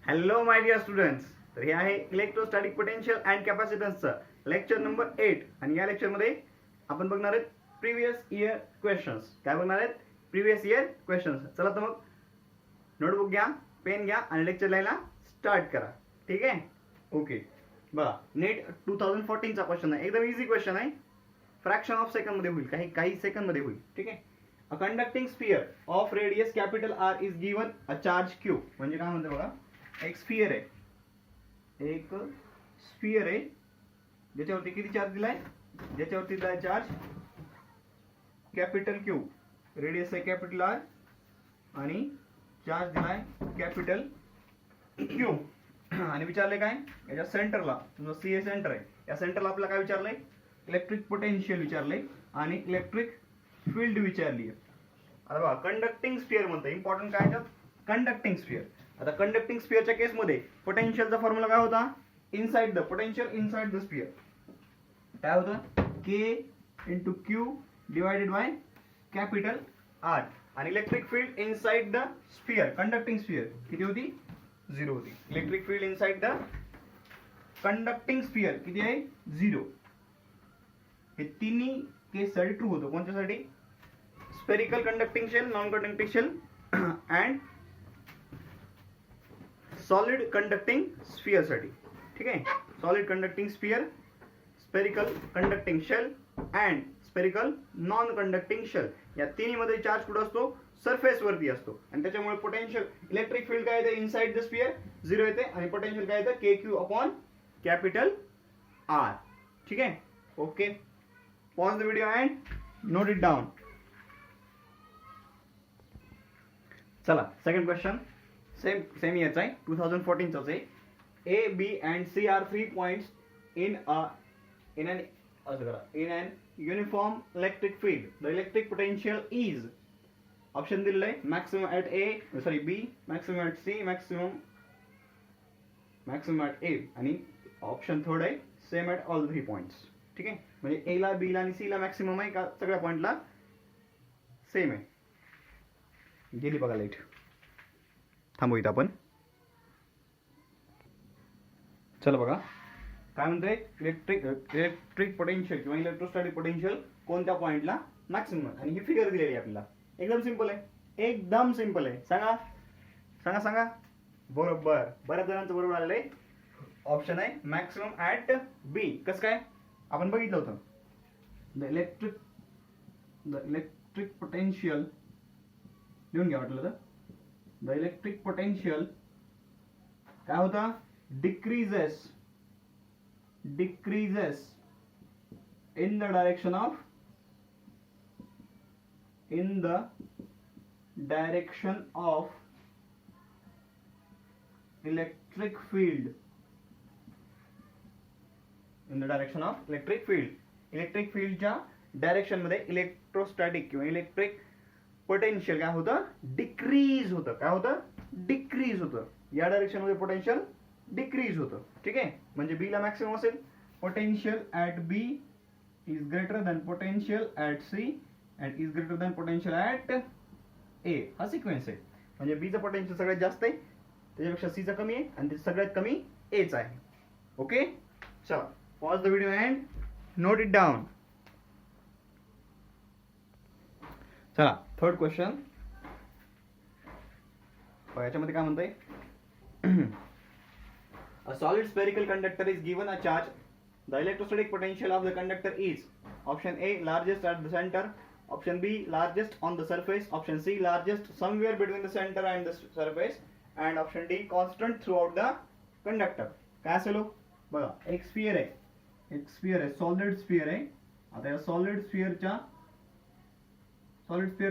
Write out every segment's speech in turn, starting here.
Hello my dear students. तर हे आहे इलेक्ट्रोस्टॅटिक पोटेन्शियल अँड कॅपॅसिटन्सचं लेक्चर नंबर 8 आणि या लेक्चरमध्ये आपण बघणार आहेत प्रिव्हियस इयर क्वेश्चन्स. काय बघणार आहेत? Previous year questions. चला तर मग नोटबुक घ्या, पेन घ्या आणि लेक्चर लिहायला स्टार्ट करा. ठीक आहे? ओके. बघा, नेट 2014चा क्वेश्चन आहे. एकदम इझी क्वेश्चन आहे. फ्रॅक्शन ऑफ सेकंड मध्ये होईल, काही सेकंड मध्ये होईल. ठीक आहे? A conducting sphere of radius capital R is given a charge Q. म्हणजे काय म्हणते बघा, एक स्फिअर आहे, एक स्फिअर आहे ज्याच्यावरती किती चार्ज दिलाय, ज्याच्यावरती दिलाय चार्ज कॅपिटल क्यू, रेडियस आहे कॅपिटल आर आणि चार्ज दिलाय कॅपिटल क्यू. आणि विचारले काय, याच्या सेंटरला, तुमचा सी ए सेंटर आहे, या सेंटरला आपल्याला काय विचारलंय, इलेक्ट्रिक पोटेन्शियल विचारलंय आणि इलेक्ट्रिक फील्ड विचारली आहे. आता बघा, कंडक्टिंग स्फिअर म्हणतं, इम्पॉर्टंट काय आहे कंडक्टिंग स्फिअर. आता कंडक्टिंग स्फिअरच्या केसमध्ये पोटेन्शियलचा फॉर्म्युला काय होता, inside the potential inside the sphere काय होतं, K into Q divided by capital R. आणि electric field inside the sphere, conducting sphere किती होती, 0 होती. Electric field inside the conducting sphere किती आहे, 0. हे तिन्ही केससाठी ट्रू होतं. कोणत्यासाठी, spherical conducting shell, non conducting shell and solid conducting sphere साठी. ठीक आहे, solid conducting sphere, spherical conducting shell and spherical non conducting shell, या तिन्ही मध्ये चार्ज कुठं असतो, सरफेस वरती असतो. आणि त्याच्यामुळे पोटेन्शियल इलेक्ट्रिक फील्ड काय येते, इनसाइड द स्फिअर 0 येते आणि पोटेन्शियल काय येतं, K Q upon capital R. ठीक आहे, okay. Pause the video and note it down. चला, सेकंड क्वेश्चन सेम इयरचा आहे, 2014चाच आहे. A B and C are 3 points in an uniform electric field. The electric potential is, option दिलेलं आहे, maximum at A, B, maximum at C, maximum at A आणि option third आहे same at all 3 points. ठीक आहे, म्हणजे ए ला, बी ला आणि सी ला मॅक्सिमम आहे का, सगळ्या पॉइंटला सेम आहे. गेली बघा लाईट, थांबू इथं आपण. चला बघा काय म्हणतोय, इलेक्ट्रिक पोटेन्शियल किंवा इलेक्ट्रोस्टॅटिक पोटेन्शियल कोणत्या पॉइंटला मॅक्सिमम, आणि ही फिगर दिलेली आहे आपल्याला. एकदम सिंपल आहे, एकदम सिंपल आहे. सांगा सांगा सांगा. बरोबर, बऱ्याच जणांचं बरोबर आलेलं आहे. ऑप्शन आहे मॅक्सिमम ऍट बी. कसं काय, आपण बघितलं होतं, द इलेक्ट्रिक पोटेन्शियल लिहून घ्या वाटलं तर. द इलेक्ट्रिक पोटेन्शियल काय होता, decreases in the direction of electric field, electric फील्डच्या डायरेक्शन मध्ये इलेक्ट्रोस्टॅटिक किंवा इलेक्ट्रिक पोटेन्शियल काय होतं, डिक्रीज होतं. काय होतं, डिक्रीज होतं. या डायरेक्शन मध्ये पोटेन्शियल डिक्रीज होतं. ठीक आहे, म्हणजे बी ला मॅक्सिमम असेल, potential at B is greater than potential at C and is greater than potential at A. हा सिक्वेन्स आहे. म्हणजे बीचं पोटेन्शियल सगळ्यात जास्त आहे, त्याच्यापेक्षा सीचं कमी आहे आणि ते सगळ्यात कमी एच आहे. ओके, चला pause the video and note it down. चला, थर्ड क्वेश्चन. याच्यामध्ये काय म्हणतंय, a solid spherical conductor is given a charge. The electrostatic potential of the conductor is, option A largest at the center, option B largest on the surface, option C largest somewhere between the center and the surface, and option D constant throughout the conductor. काय असेल बघा, एक sphere आहे, solid sphere आहे. आता या solid स्फिअरला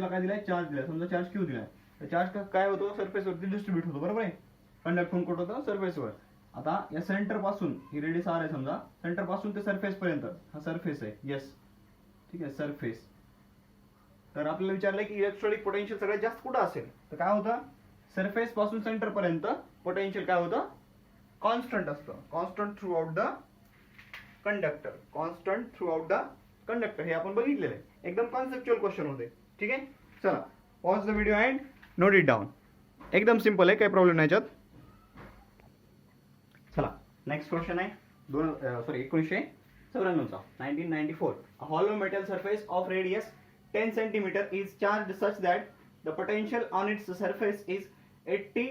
काय दिलाय, चार्ज दिलाय. समजा चार्ज क्यू दिलाय, तर चार्ज काय होतो, सरफेस वरती डिस्ट्रीब्यूट होतो. बरोबर आहे, कंडक्ट होऊन कुठं होतं, सरफेसवर. आता या सेंटर पासून, ही रेडियस आर आहे समजा, सेंटर पासून ते सरफेस पर्यंत, हा सरफेस आहे, यस. ठीक आहे, सरफेस. तर आपल्याला विचारलंय की इलेक्ट्रोस्टॅटिक पोटेन्शियल सगळ्यात जास्त कुठं असेल, तर काय होतं, सरफेस पासून सेंटर पर्यंत पोटेन्शियल काय होतं, कॉन्स्टंट असतं. Constant through out the conductor, constant through out the conductor. हे आपण बघितलेलं आहे, एकदम कॉन्सेप्च्युअल क्वेश्चन होते. ठीक आहे, चला pause the video and note it down. एकदम सिंपल आहे, काही प्रॉब्लेम नाही याच्यात. नेक्स्ट क्वेश्चन आहे 1994चा 1994. A hollow metal surface of radius 10 centimeter is charged such that the potential on its surface is 80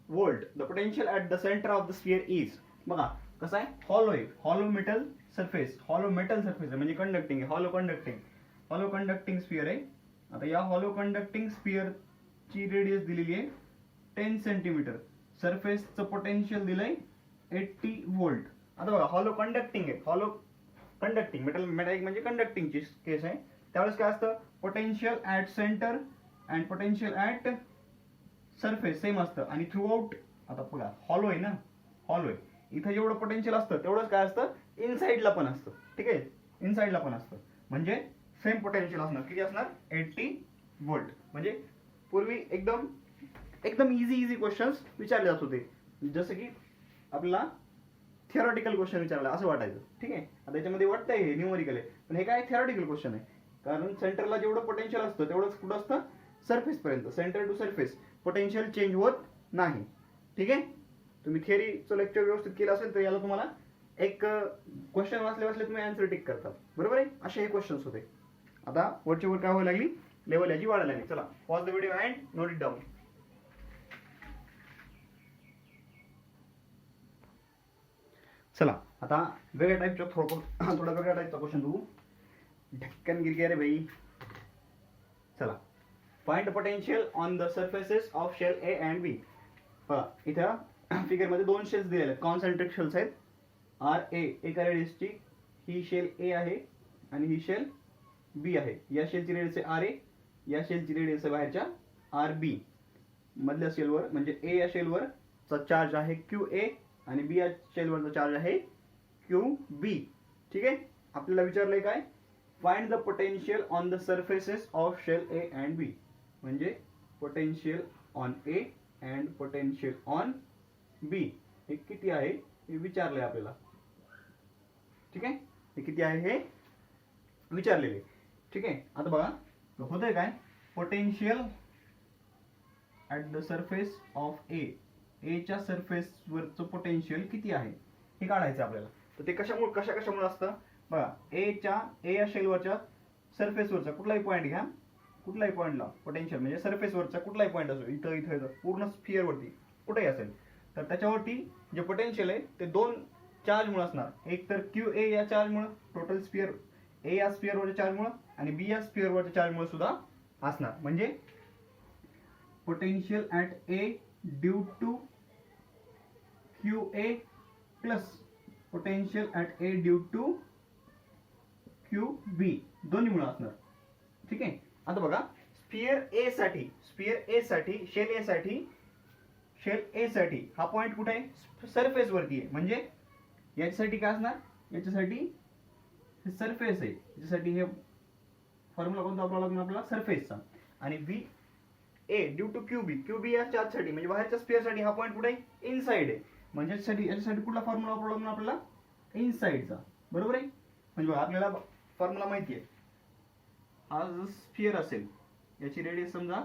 volt. The potential at the center of the sphere is. बघा कसं आहे, hollow आहे, hollow metal surface आहे म्हणजे conducting आहे, hollow conducting sphere आहे. आता या हॉलो कंडक्टिंग स्फिअर ची रेडियस दिलेली आहे 10 सेंटीमीटर, सरफेसचं पोटेन्शियल दिलंय 80 व्होल्ट. आता बघा हॉलो कंडक्टिंग आहे, हॉलो कंडक्टिंग मेटॅलिक म्हणजे कंडक्टिंगची केस आहे. त्यावेळेस काय असतं, potential at centre and potential at surface same असतं. आणि थ्रू आउट, आता बघा हॉलो आहे ना, हॉलो आहे, इथं जेवढं पोटेन्शियल असतं तेवढंच काय असतं इनसाइडला पण असतं. ठीक आहे, इनसाइडला पण असतं म्हणजे सेम पोटेन्शियल असणार. किती असणार, 80 व्होल्ट. म्हणजे पूर्वी एकदम इझी क्वेश्चन्स विचारले जात होते, जसं की आपल्याला थिअरॉटिकल क्वेश्चन विचारला असं वाटायचं. ठीक आहे, आता याच्यामध्ये वाटतंय हे न्यूमरिकल आहे, पण हे काय थिअरॉटिकल क्वेश्चन आहे. कारण सेंटरला जेवढं पोटेन्शियल असतं तेवढंच कुठं असतं, सरफेस पर्यंत, centre to surface potential change होत नाही. ठीक आहे, तुम्ही थिअरीचं लेक्चर व्यवस्थित केलं असेल तर याला तुम्हाला एक क्वेश्चन वाचले तुम्ही आन्सर टिक करतात, बरोबर आहे. असे हे क्वेश्चन्स होते. आता वरच्या वर काय व्हायला लागली, लेवल याची वाढायला लागली. चला pause the video and note it down. चला आता वेगळ्या टाईपचा थोडा वेगळ्या टाईपचा क्वेश्चन बघू. ढक्कन गिर गया रे भाई. चला, find potential on the surfaces of shell A and B. बघा इथं फिगर मध्ये दोन शेल्स दिलेले आहेत, कॉन्सेंट्रिक शेल्स आहेत. आर ए एका रेडियसची, ही शेल ए आहे आणि ही शेल बी आहे. या शेलची रेडियस आहे आर ए, या शेलची रेडियस आहे बाहेरच्या आर बी. मधल्या शेलवर म्हणजे ए या शेलवरचा चार्ज आहे क्यू ए आणि बी या शेलवरचा चार्ज आहे क्यू बी. ठीक आहे, आपल्याला विचारलंय काय, find the potential on the surfaces of shell A and B. म्हणजे potential on A and potential on B हे किती आहे हे विचारलंय आपल्याला. ठीक आहे, हे किती आहे हे विचारलेले. ठीक आहे, आता बघा होतंय काय, potential at the surface of A, एच्या सरफेसवरचं पोटेन्शियल किती आहे हे काढायचं आपल्याला. तर ते कशामुळे असतं बघा, ए या शेलवरच्या सरफेसवरचा कुठलाही पॉईंट घ्या, कुठलाही पॉईंटला पोटेन्शियल म्हणजे सरफेसवरचा कुठलाही पॉईंट असो, इथं पूर्ण स्फिअरवरती कुठेही असेल तर त्याच्यावरती जे पोटेन्शियल आहे ते दोन चार्जमुळे असणार. एक तर क्यू ए या चार्जमुळे, टोटल स्फिअर ए या स्फिअरवरच्या चार्जमुळे आणि बी या स्फिअरवरच्या चार्जमुळे सुद्धा असणार. म्हणजे potential at A due to Q A plus potential at A due to Q B दोन्हीमुळे असणार. ठीक आहे, आता बघा स्फिअर ए साठी शेल ए साठी हा पॉइंट कुठे आहे, सरफेस वरती आहे. म्हणजे याच्यासाठी काय असणार, याच्यासाठी सरफेस आहे, याच्यासाठी हे फॉर्म्युला कोणता वापरावा लागणार आपल्याला, सरफेसचा. आणि बी ए ड्यू टू क्यू बी या चार्ज साठी म्हणजे बाहेरच्या स्फिअर साठी हा पॉइंट कुठे आहे, इनसाइड आहे. म्हणजे याच्यासाठी कुठला फॉर्म्युला वापरावा लागणार आपल्याला, इनसाइडचा, बरोबर आहे. म्हणजे बघा आपल्याला फॉर्म्युला माहिती आहे, हा जो स्फिअर असेल याची रेडियस समजा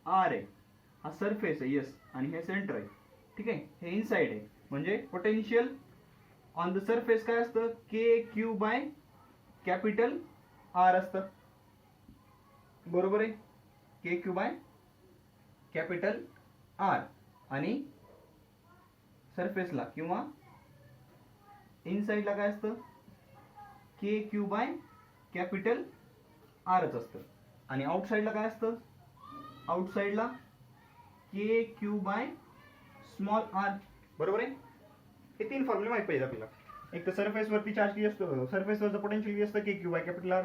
आर आहे, हा सरफेस आहे यस, आणि हे सेंटर आहे. ठीक आहे, हे इनसाइड आहे. म्हणजे पोटेन्शियल ऑन द सरफेस काय असतं, K Q by capital R असतं, बरोबर आहे. K Q by capital R आणि सरफेसला किंवा इनसाइडला काय असतं, के क्यू बाय कॅपिटल आरच असतं. आणि आउटसाइडला काय असतं, आउटसाइडला के क्यू बाय स्मॉल आर, बरोबर आहे. हे तीन फॉर्म्युले माहिती पाहिजे आपल्याला. एक तर सरफेसवरती चार्ज किती असतो, सरफेसवरचं पोटेन्शियल किती असतं, K Q by capital R.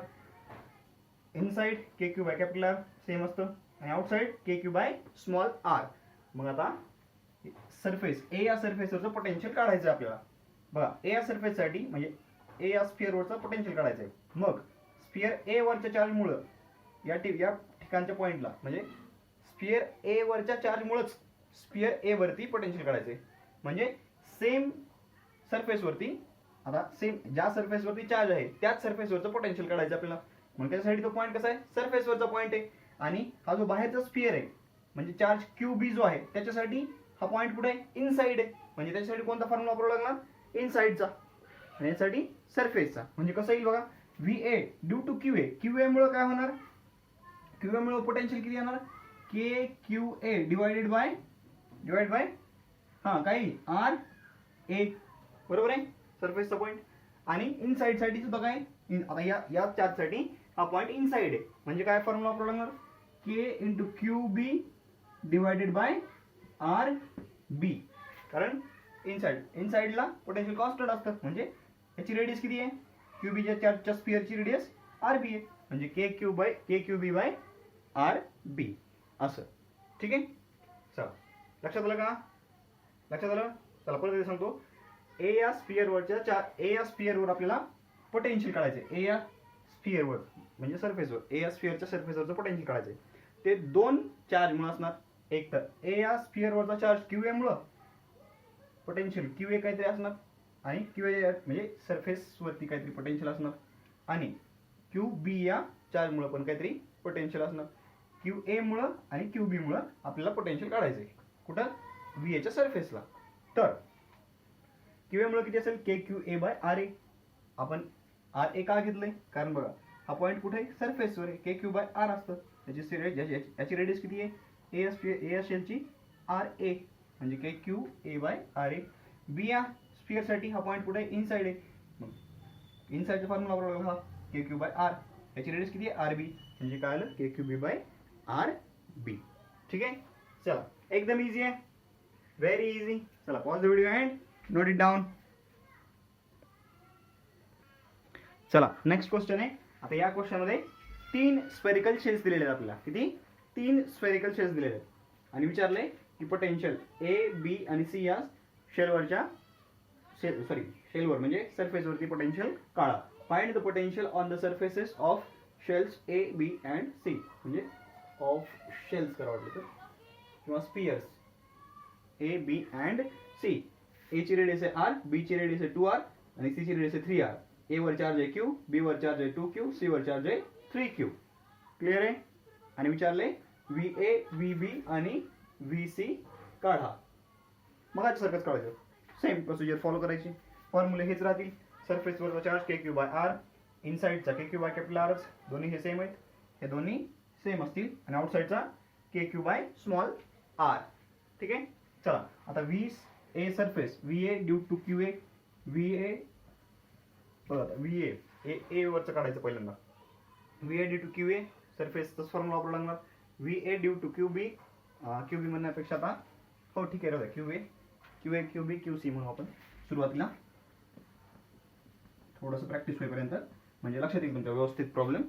Inside K Q by capital R same असतं आणि outside K Q by small R. मग आता सरफेस ए या सरफेसवरचं पोटेन्शियल काढायचं आपल्याला. बघा ए या सरफेससाठी म्हणजे ए या स्फिअरवरचं पोटेन्शियल काढायचं आहे. मग स्फिअर ए वरच्या चार्जमुळं या ठिकाणच्या पॉईंटला म्हणजे स्फिअर ए वरच्या चार्जमुळेच स्फिअर ए वरती पोटेन्शियल काढायचं आहे. म्हणजे सेम सरफेसवरती, आता सेम ज्या सरफेसवरती चार्ज आहे त्याच सरफेसवरचं पोटेन्शियल काढायचं आपल्याला. मग त्याच्यासाठी तो पॉईंट कसा आहे, सरफेसवरचा पॉईंट आहे. आणि हा जो बाहेरचा स्फिअर आहे म्हणजे चार्ज क्यू बी जो आहे त्याच्यासाठी हा पॉईंट कुठे आहे, इनसाइड आहे. म्हणजे त्याच्यासाठी कोणता फॉर्म्युला वापरावा लागणार, इनसाइडचा आणि यासाठी सरफेसचा. म्हणजे कसं येईल बघा, VA due to QA. QA मुळे काय होणार, QA मुळे पोटेन्शियल किती येणार, KQA डिवाइडेड बाय काही RA, बरोबर आहे, सरफेसचा पॉईंट. आणि इनसाइड साठी सुद्धा काय, आता या चार्जसाठी हा पॉईंट इनसाइड आहे, म्हणजे काय फॉर्म्युला वापरावा लागणार, K into QB divided by RB. कारण इनसाइडला पोटेन्शियल कॉन्स्टंट असतात, म्हणजे याची रेडियस किती आहे, QBच्या चार्जच्या स्फिअरची रेडियस RB आहे, म्हणजे KQB बाय RB असं. ठीक आहे, चला लक्षात आलं का, लक्षात आलं. चला परत सांगतो, ए या स्फिअरवर आपल्याला पोटेन्शियल काढायचे. ए या स्फिअरवर म्हणजे सरफेसवर, ए या स्फिअरच्या सरफेसवरचं पोटेन्शियल काढायचे. ते दोन चार्जमुळे असणार. एक तर ए या स्फिअरवरचा चार्ज QA मुळे पोटेन्शियल QA काहीतरी असणार, आणि QA म्हणजे सरफेसवरती काहीतरी पोटेन्शियल असणार, आणि QB या चार्जमुळे पण काहीतरी पोटेन्शियल असणार. QA मुळे आणि QB मुळे आपल्याला पोटेन्शियल काढायचं आहे कुठं, VA च्या सरफेसला. तर QA मुळे किती असेल, KQA बाय RA. आपण RA का घेतलंय, कारण बघा हा पॉईंट कुठे आहे, सरफेसवर आहे, KQ बाय R असतं. याची रेडियस किती आहे, ए या शेलची RA, म्हणजे KQA बाय RA. B या स्फिअरसाठी हा पॉईंट कुठे आहे, इनसाइड आहे, मग इनसाइडचा फॉर्म्युला वापरला हा KQ बाय R. याची रेडियस किती आहे, RB, म्हणजे काय आलं, KQB बाय RB. ठीक आहे, चला एकदम इझी आहे, व्हेरी इझी. चला pause the video and note it down. चला नेक्स्ट क्वेश्चन आहे. आता या क्वेश्चन मध्ये 3 स्फेरिकल शेल्स दिलेले आहेत आपल्याला. किती, 3 स्फेरिकल शेल्स दिलेले आहेत, आणि विचारले की पोटेन्शियल A, B आणि C या शेलवर म्हणजे सरफेसवरती पोटेन्शियल काढा. Find the potential on the surfaces of shells A, B and C. म्हणजे ऑफ शेल्स करा वाटलं तर, किंवा spheres A, B and C. A ची रेडियस आहे R, B ची रेडियस आहे 2R आणि C ची रेडियस आहे 3R. A वर चार्ज आहे Q, B वर चार्ज आहे 2Q, C वर चार्ज आहे 3Q. क्लिअर आहे. आणि विचारले VA, VB आणि VC काढा. मग सारखंच काढायचं, सेम प्रोसिजर फॉलो करायची. फॉर्म्युले हेच राहतील. सरफेसवरचा चार्ज KQ बाय R, इनसाइडचा KQ बाय कॅपिटल R, दोन्ही हे सेम आहेत, हे दोन्ही सेम असतील. आणि आउटसाइडचा KQ बाय स्मॉल r. ठीक आहे. चला आता VA सरफेस, VA due to QA, VA बघा आता VA A वरचं काढायचं पहिल्यांदा. VA ड्यू टू QA सरफेसचाच फॉर्म्युला वापरावा लागणार. VA due to QB, QB म्हणण्यापेक्षा आता हो ठीक आहे राहू द्या, QA QB QC म्हणून आपण सुरुवातीला थोडंसं प्रॅक्टिस होईपर्यंत, म्हणजे लक्षात येईल तुमच्या व्यवस्थित प्रॉब्लेम.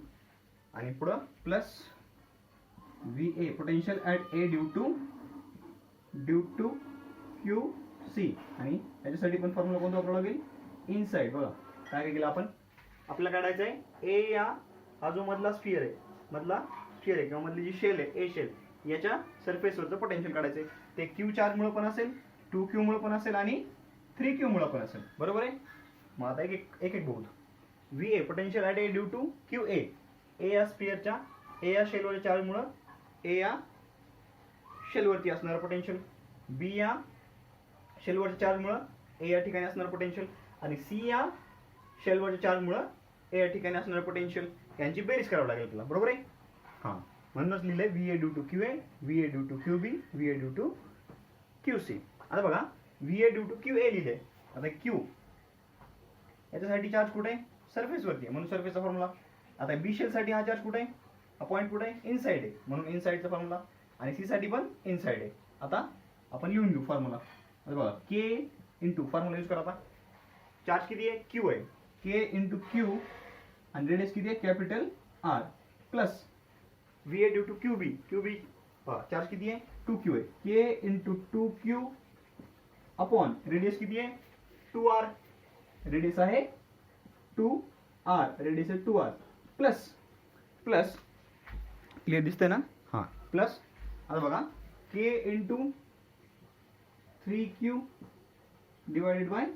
आणि पुढं plus VA potential at A due to QC, आणि याच्यासाठी पण फॉर्म्युला कोणता वापरावा लागेल, इनसाइड. बघा काय केलं आपण, आपल्याला काढायचं आहे ए या हा जो मधला स्फिअर आहे किंवा मधली जी शेल आहे ए शेल, याच्या सरफेसवरचं पोटेन्शियल काढायचं आहे. ते Q चार्ज मुळे पण असेल, 2Q मुळे पण असेल आणि 3Q मुळे पण असेल, बरोबर आहे. मग आता एक बघू. VA potential at A due to QA, A या स्फिअरच्या ए या शेलवरच्या चार्ज मुळे ए या शेलवरती असणारं पोटेन्शियल, B या शेलवरच्या चार्ज मुळे ए या ठिकाणी असणारं पोटेन्शियल, आणि C या शेलवरच्या चार्ज मुळे ए या ठिकाणी असणारं पोटेन्शियल, यांची बेरीज करावी लागेल तुला, बरोबर आहे. हां, म्हणूनच लिहिलंय VA due to QA, VA due to QB, VA due to QC. आता बघा VA ड्यू टू QA लिहिलंय. आता Q याच्यासाठी चार्ज कुठे आहे, सरफेसवरती आहे, म्हणून सरफेसचा फॉर्म्युला. आता B शेलसाठी हा चार्ज कुठे आहे, हा पॉईंट कुठे आहे, इनसाइड आहे, म्हणून इनसाइडचा फॉर्म्युला. आणि C साठी पण इनसाइड आहे. आता आपण लिहून घेऊ फॉर्म्युला. आता बघा K इंटू फॉर्म्युला यूज करा. आता चार्ज किती आहे, Q आहे, K इंटू Q आणि रेडियस किती आहे, capital R, plus VA due to QB charge किती आहे, 2Q आहे, K into 2Q upon radius किती आहे, 2R, रेडियस आहे 2R, रेडियस आहे 2R, प्लस क्लिअर दिसतंय ना, हां प्लस. आता बघा K into 3Q divided by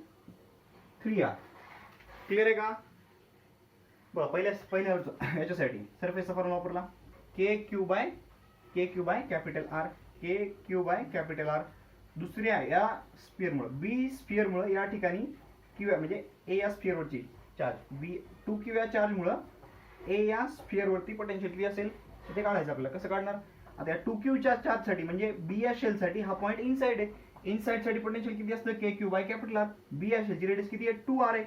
3R. Clear आहे का. बघा पहिल्या याच्यासाठी सरफेसचा फॉर्म्युला वापरला, KQ by capital R, KQ by capital R. दुसऱ्या या स्पिअरमुळे, B स्पिअरमुळे या ठिकाणी क्यू म्हणजे ए या स्फिअर वरची चार्ज बी 2q या चार्ज मुळे ए या स्फिअर वरती पोटेन्शियल किती असेल ते काढायचं आपल्याला. कसं काढणार, आता या 2q च्या चार्ज साठी म्हणजे बी या शेल साठी हा पॉईंट इनसाइड आहे. इनसाइड साठी पोटेन्शियल किती असतं KQ बाय कॅपिटल आर. बी या शेलची रेडियस किती आहे 2r आहे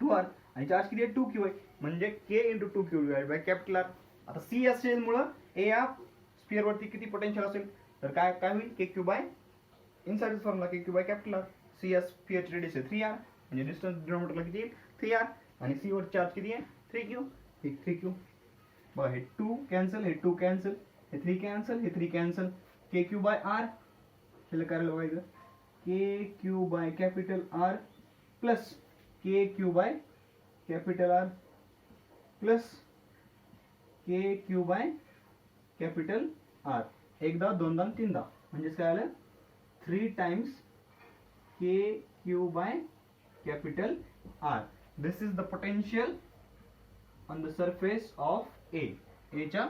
2r आणि चार्ज किती आहे 2q आहे म्हणजे k × 2q divide by capital R. आता सी या शेल मुळे ए या स्फिअर वरती किती पोटेन्शियल असेल तर काय काय होईल KQ by inside formula KQ by capital R. C या स्फिअरची रेडियस आहे 3r म्हणजे डिस्टन्स डिनॉमिनेटरला किती येईल 3r आणि सी वर चार्ज किती आहे 3q. हे 3q बघा हे 2 कॅन्सल हे 2 कॅन्सल हे 3 कॅन्सल हे 3 कॅन्सल KQ बाय r शिल्लक करायला बघायचं KQ by capital R plus KQ by capital R plus KQ by capital R. एकदा दोनदा तीनदा म्हणजेच काय आलं 3 times KQ by capital R. This is the potential on the surface of A. च्या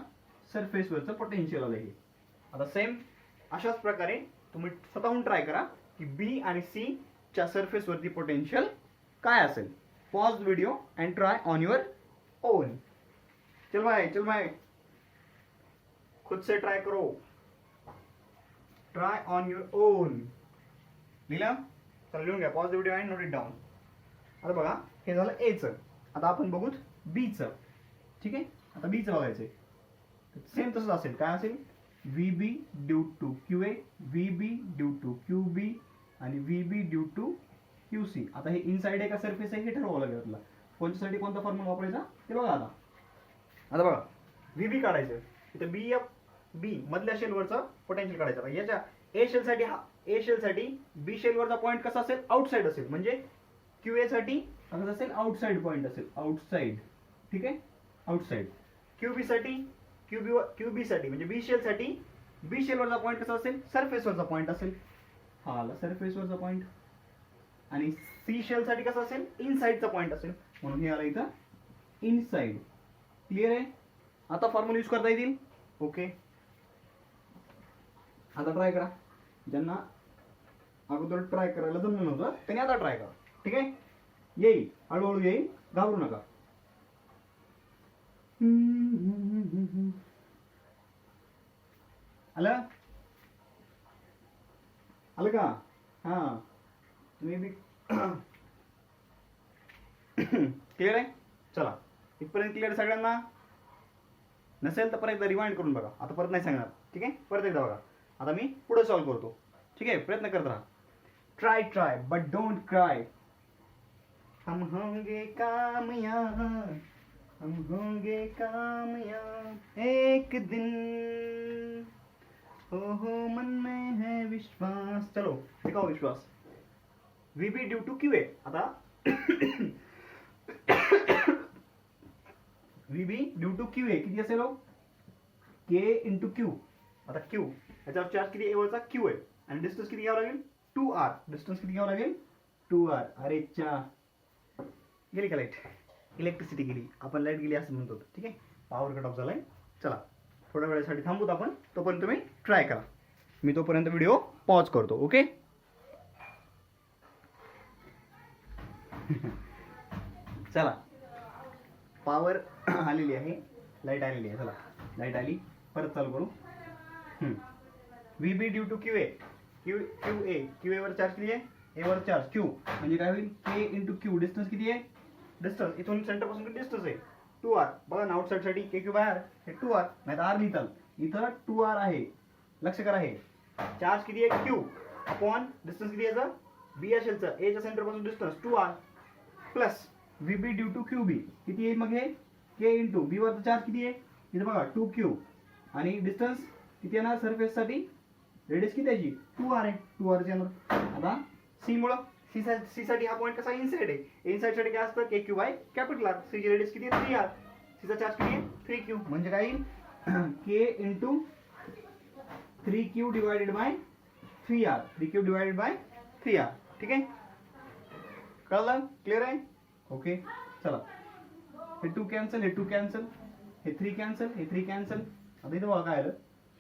सरफेस वरचं पोटेन्शियल आलं हे. आता सेम अशाच प्रकारे तुम्ही स्वतःहून ट्राय करा की बी आणि सी च्या सरफेस वरती पोटेन्शियल काय असेल. Pause video and try on your on. चल भाई खुद से ट्राय करो, ट्राय ऑन युअर ओन. लिहिलं, चला लिहून घ्या pause video and note it down. आता बघा हे झालं ए चं. आता आपण बघूत बी चं. ठीक आहे, आता बी चं बघायचंय. सेम तसंच असेल. काय असेल VB due to QA, VB due to QB आणि VB ड्यू टू QC. आता हे इनसाइड आहे का सरफेस आहे हे ठरवावं लागेल आपल्याला. कोणत्यासाठी कोणता फॉर्म्युला वापरायचा ते बघा. आता बघा VB काढायचं. इथे बी मधल्या शेलवरचा पोटेन्शियल काढायचा. याच्या ए शेल साठी बी शेल वरचा पॉईंट कसा असेल आउटसाइड असेल म्हणजे QA साठी कसं असेल आउटसाइड पॉईंट असेल आउटसाइड. ठीक आहे आउटसाइड. QB साठी म्हणजे बी शेल वरचा पॉईंट कसा असेल सरफेस वरचा पॉईंट असेल. हा आला सरफेस वरचा पॉईंट. आणि सी शेल साठी कसा असेल इनसाइडचा पॉईंट असेल म्हणून हे आलं इथं इनसाइड. क्लिअर आहे. आता फॉर्म्युला यूज करता येतील. ओके आता ट्राय करा. ज्यांना अगोदर ट्राय करायला जमलं नव्हतं त्यांनी आता ट्राय करा. ठीक आहे येईल हळूहळू येईल घाबरू नका. आलं का हा तुम्ही बी क्लिअर आहे. चला इथपर्यंत क्लिअर सगळ्यांना. नसेल तर परत एकदा रिवाइंड करून बघा. आता परत नाही सांगणार. ठीक आहे परत एकदा बघा. आता मी पुढे सॉल्व्ह करतो. ठीक आहे प्रयत्न करत राहा. Try but don't cry. हम होंगे कामयाब, हम होंगे कामयाब एक दिन. हो मन में है विश्वास. चलो दिखाओ विश्वास. VB due to QA. आता VB ड्यू टू QA किती असेल हो K × Q. आता Q याच्यावर चार्ज किती वरचा Q आहे आणि डिस्टन्स किती घ्यावं लागेल 2r. डिस्टन्स किती घ्यावं लागेल 2r. अरे चा गेली का लाईट. इलेक्ट्रिसिटी गेली. आपण लाईट गेली असं म्हणतो. ठीक आहे पॉवर कट ऑफ झालाय. चला थोड्या वेळेसाठी थांबूत आपण. तोपर्यंत तुम्ही ट्राय करा. मी तोपर्यंत व्हिडिओ पॉज करतो. ओके चला पॉवर आलेली आहे. लाईट आलेली आहे. चला लाईट आली परत चालू करू. VB due to QA. QA वर चार्ज किती आहे A वर चार्ज Q म्हणजे काय होईल K × Q. डिस्टन्स किती आहे डिस्टन्स इथून सेंटर पासून किती डिस्टन्स आहे 2r. बघा ना आउटसाइड साठी KQ बाय R हे 2r नाही तर R लिहिताल. इथं 2r आहे. लक्ष करा हे चार्ज किती आहे Q अपॉन डिस्टन्स किती आहे B या शेलचं A च्या सेंटर पासून distance 2r plus VB due to QB किती येईल मग हे K × B वरचा चार्ज किती आहे इथं बघा 2Q आणि डिस्टन्स किती येणार सरफेस साठी रेडियस किती याची 2r आहे 2r ची येणार. आता C मुळे सी साठी हा पॉईंट कसा इनसाइड आहे. इनसाइड साठी काय असतं KQ by capital R. C ची रेडियस किती आहे 3r. सीचा चार्ज किती आहे 3Q म्हणजे काय येईल K × 3Q divided by 3r. 3Q divided by 3r. ठीक आहे कळलं क्लिअर आहे. ओके चला हे 2 कॅन्सल हे 2 कॅन्सल हे 3 कॅन्सल हे 3 कॅन्सल. आता इथं बघा काय आलं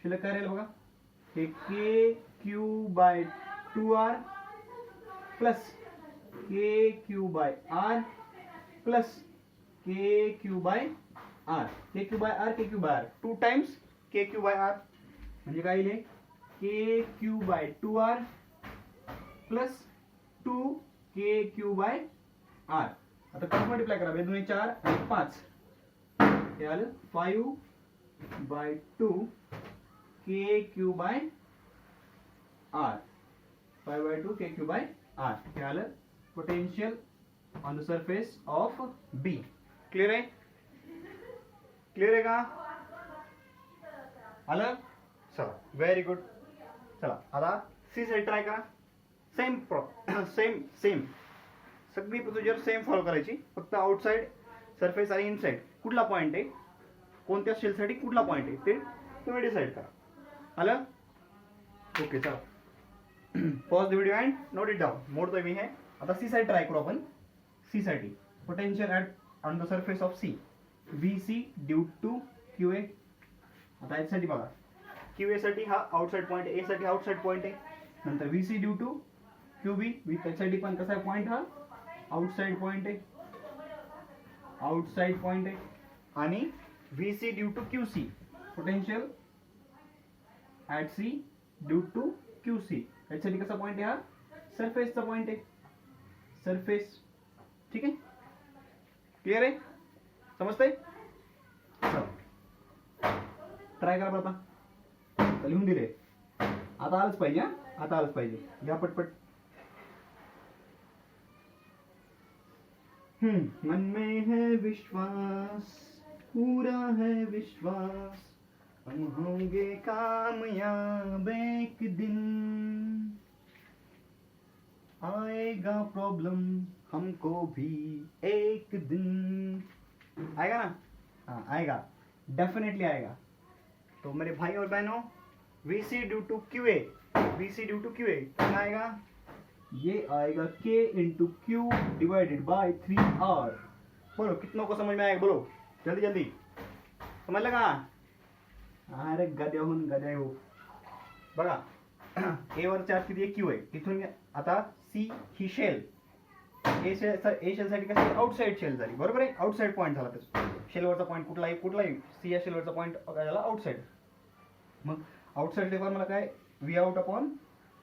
शिल्लक काय राहील बघा हे KQ बाय 2r प्लस के क्यू बाय आर प्लस के क्यू बाय आर, के क्यू बाय आर, के क्यू बाय आर, 2 टाइम्स के क्यू बाय आर म्हणजे काय येईल K Q bye 2r plus 2 के क्यू बाय आर. आता क्रॉस मल्टिप्लाय करा, 2 4 आणि 5 हे आलं 5 bye 2 के Q bye R, 5 bye 2 के Q bye R हे आलं potential on the surface of B. Clear आहे? क्लियर आहे का? आलं? चला व्हेरी गुड. चला आता सी साइड ट्राय करा. सेम सेम सगळी प्रोसिजर सेम फॉलो करायची, फक्त आउटसाइड सरफेस आणि इनसाइड कुठला पॉइंट आहे, कोणत्या शेलसाठी कुठला पॉइंट आहे ते तुम्ही डिसाइड करा. आलं? ओके चला pause the video and note it down. मोडतोय मी हे. आता सी साइड ट्राय करू आपण. सी साठी potential at on the surface of C V C due to Q A. आता यासाठी बघा क्यू ए साठी हा आउटसाइड पॉइंट, ए साठी आउटसाइड पॉइंट आहे. नंतर V C due to Q B, त्यासाठी पण कसा आहे पॉइंट, हा आउटसाइड पॉइंट आहे, आउटसाइड पॉइंट आहे. आणि V C due to Q C, potential at C due to Q C, यासाठी कसा पॉइंट आहे, हा सरफेसचा पॉइंट आहे, सरफेस. ठीक आहे? क्लिअर आहे? समजतंय? ट्राय करा आता. लिहून दिले, आता आलंच पाहिजे. आता आलंच पाहिजे. घ्या पटपट. मन में है विश्वास, पूरा है विश्वास, हम होंगे कामयाब एक दिन, आएगा प्रॉब्लम हमको भी एक दिन. आएगा ना? हाँ आएगा, डेफिनेटली आएगा. तो मेरे भाई और बहनों, VC due to Q A, VC due to Q A क्या आएगा? ये आएगा K into Q divided by 3R. बोलो कितनों को समझ में आएगा? बोलो जल्दी जल्दी. समझ लगा? अरे गधे हो. बघा ए वर चार्ज किती आहे? क्यू आहे. तिथून आता C he shell, a shell साठी कसं आउटसाइड शेल झाली, बरोबर आहे? आउटसाइड पॉइंट झाला. त्याचा शेलवरचा पॉइंट कुठलाही सी या शेलवरचा पॉइंट काय झाला? आउटसाइड. मग आउटसाइड चे फॉर्म्युला काय? V out upon